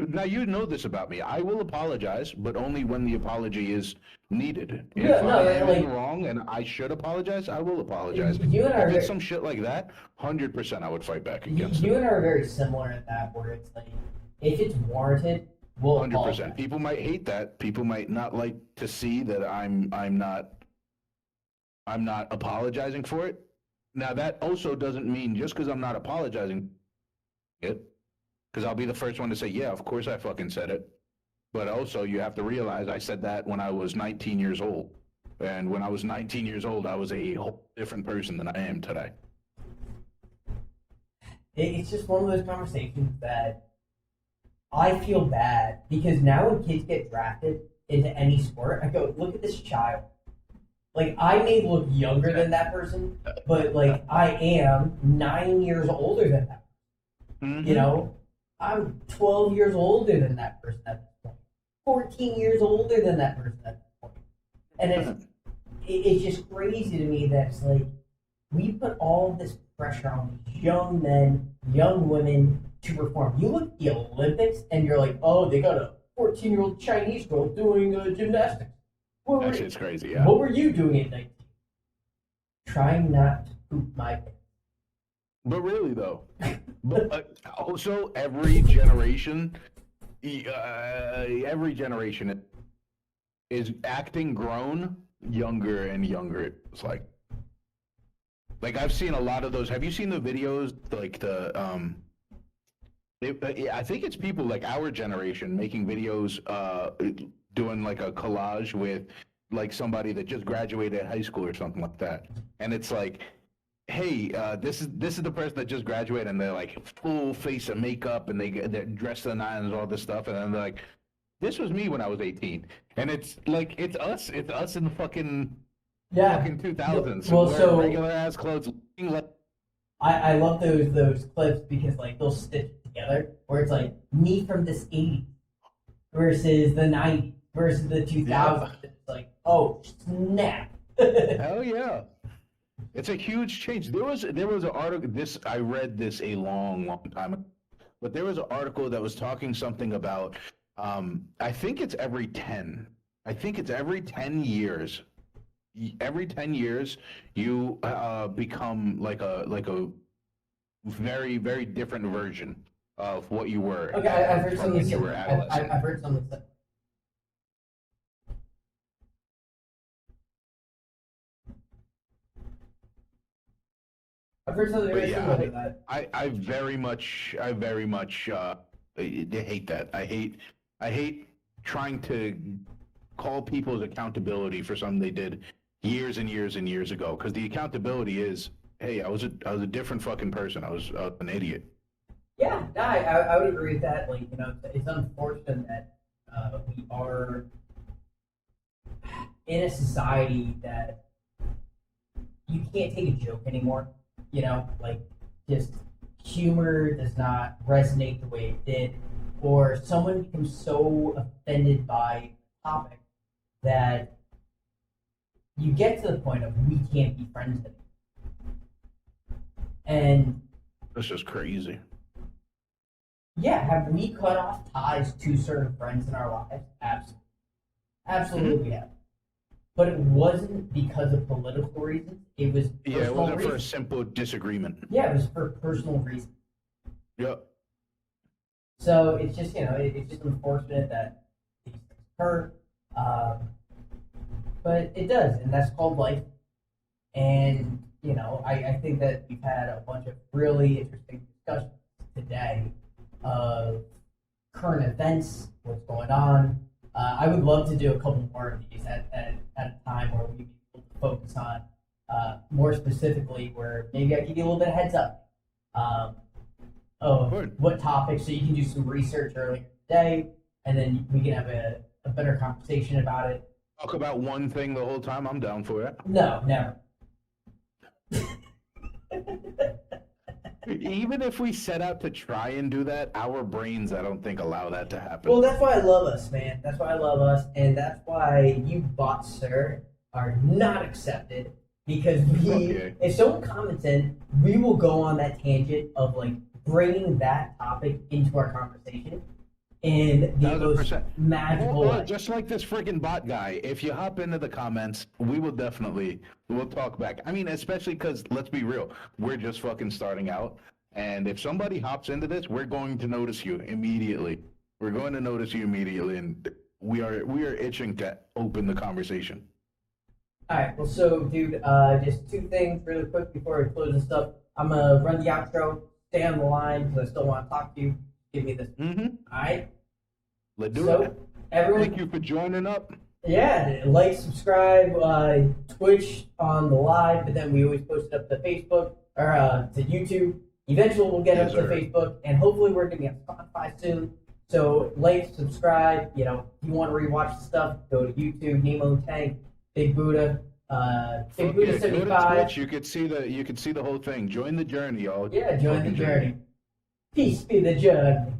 Speaker 1: Now, you know this about me. I will apologize, but only when the apology is needed. If I am wrong and I should apologize, I will apologize.
Speaker 2: You and I
Speaker 1: if it's some shit like that, 100% I would fight back against it.
Speaker 2: You and I are very similar in that, where it's like, if it's warranted, we'll 100%. Apologize.
Speaker 1: People might hate that. People might not like to see that I'm not apologizing for it. Now, that also doesn't mean just because I'm not apologizing it, because I'll be the first one to say, yeah, of course I fucking said it. But also, you have to realize I said that when I was 19 years old. And when I was 19 years old, I was a whole different person than I am today.
Speaker 2: It's just one of those conversations that I feel bad, because now when kids get drafted into any sport, I go, look at this child. Like, I may look younger than that person, but, like, I am 9 years older than that person. You know? I'm 12 years older than that person at this point. 14 years older than that person at this point. And it's just crazy to me that it's like, we put all this pressure on these young men, young women to perform. You look at the Olympics and you're like, oh, they got a 14-year-old Chinese girl doing gymnastics.
Speaker 1: That shit's crazy, yeah.
Speaker 2: What were you doing at 19? Trying not to poop my pants.
Speaker 1: But really, though, also every generation is acting grown younger and younger. It's like I've seen a lot of those. Have you seen the videos? Like I think it's people like our generation making videos, doing like a collage with like somebody that just graduated high school or something like that, and it's like, hey, this is the person that just graduated, and they're like full face of makeup, and they're dressed to the nines and all this stuff, and then they're like, this was me when I was 18, and it's like it's us in the fucking 2000s.
Speaker 2: Well, so
Speaker 1: regular ass clothes.
Speaker 2: I love those clips because like they'll stitch it together, where it's like me from this 80s versus the 90s versus the 2000s. Yeah. It's like, oh snap!
Speaker 1: Hell yeah. It's a huge change. There was an article. I read this a long time ago, but there was an article that was talking something about. I think it's every 10. I think it's every 10 years. Every 10 years, you become like a very, very different version of what you were.
Speaker 2: Okay, I've heard something. I've heard something. I've heard something very similar to that.
Speaker 1: I very much hate that. I hate trying to call people's accountability for something they did years and years and years ago, because the accountability is, hey, I was a different fucking person. I was an idiot.
Speaker 2: Yeah, no, I would agree with that. Like, you know, it's unfortunate that we are in a society that you can't take a joke anymore. You know, like, just humor does not resonate the way it did, or someone becomes so offended by a topic that you get to the point of we can't be friends anymore. And
Speaker 1: that's just crazy.
Speaker 2: Yeah, have we cut off ties to certain friends in our lives? Absolutely. Absolutely we have. But it wasn't because of political reasons. It was personal
Speaker 1: it wasn't
Speaker 2: reasons.
Speaker 1: For a simple disagreement.
Speaker 2: Yeah, it was for personal reasons.
Speaker 1: Yep.
Speaker 2: So it's just, it's just unfortunate that these things occur. But it does, and that's called life. And, I think that we've had a bunch of really interesting discussions today of current events, what's going on. I would love to do a couple more of these at a time where we focus on more specifically, where maybe I give you a little bit of heads up of what topics, so you can do some research earlier today, and then we can have a better conversation about it.
Speaker 1: Talk about one thing the whole time. I'm down for it.
Speaker 2: No, never.
Speaker 1: Even if we set out to try and do that, our brains, I don't think, allow that to happen.
Speaker 2: Well, that's why I love us, man. That's why I love us, and that's why you bots, sir, are not accepted. Because if someone comments in, we will go on that tangent of like bringing that topic into our conversation in the most magical way.
Speaker 1: Just like this freaking bot guy. If you hop into the comments, we'll talk back. I mean, especially because, let's be real, we're just fucking starting out. And if somebody hops into this, we're going to notice you immediately. We're going to notice you immediately, and we are itching to open the conversation.
Speaker 2: All right, well, so, dude, just two things really quick before we close this up. I'm going to run the outro, stay on the line, because I still want to talk to you. Give me this.
Speaker 1: Mm-hmm.
Speaker 2: All right?
Speaker 1: Let's do it.
Speaker 2: Everyone,
Speaker 1: thank you for joining up.
Speaker 2: Yeah, like, subscribe, Twitch on the live, but then we always post it up to Facebook, or to YouTube. Eventually, we'll get up to Facebook, and hopefully we're going to be on Spotify soon. So, like, subscribe. You know, if you want to rewatch the stuff, go to YouTube, NImonTank. Big Buddha, Big Buddha 75.
Speaker 1: Go to Twitch. You could see the whole thing. Join the journey, y'all.
Speaker 2: Yeah, join the journey. Peace be the journey.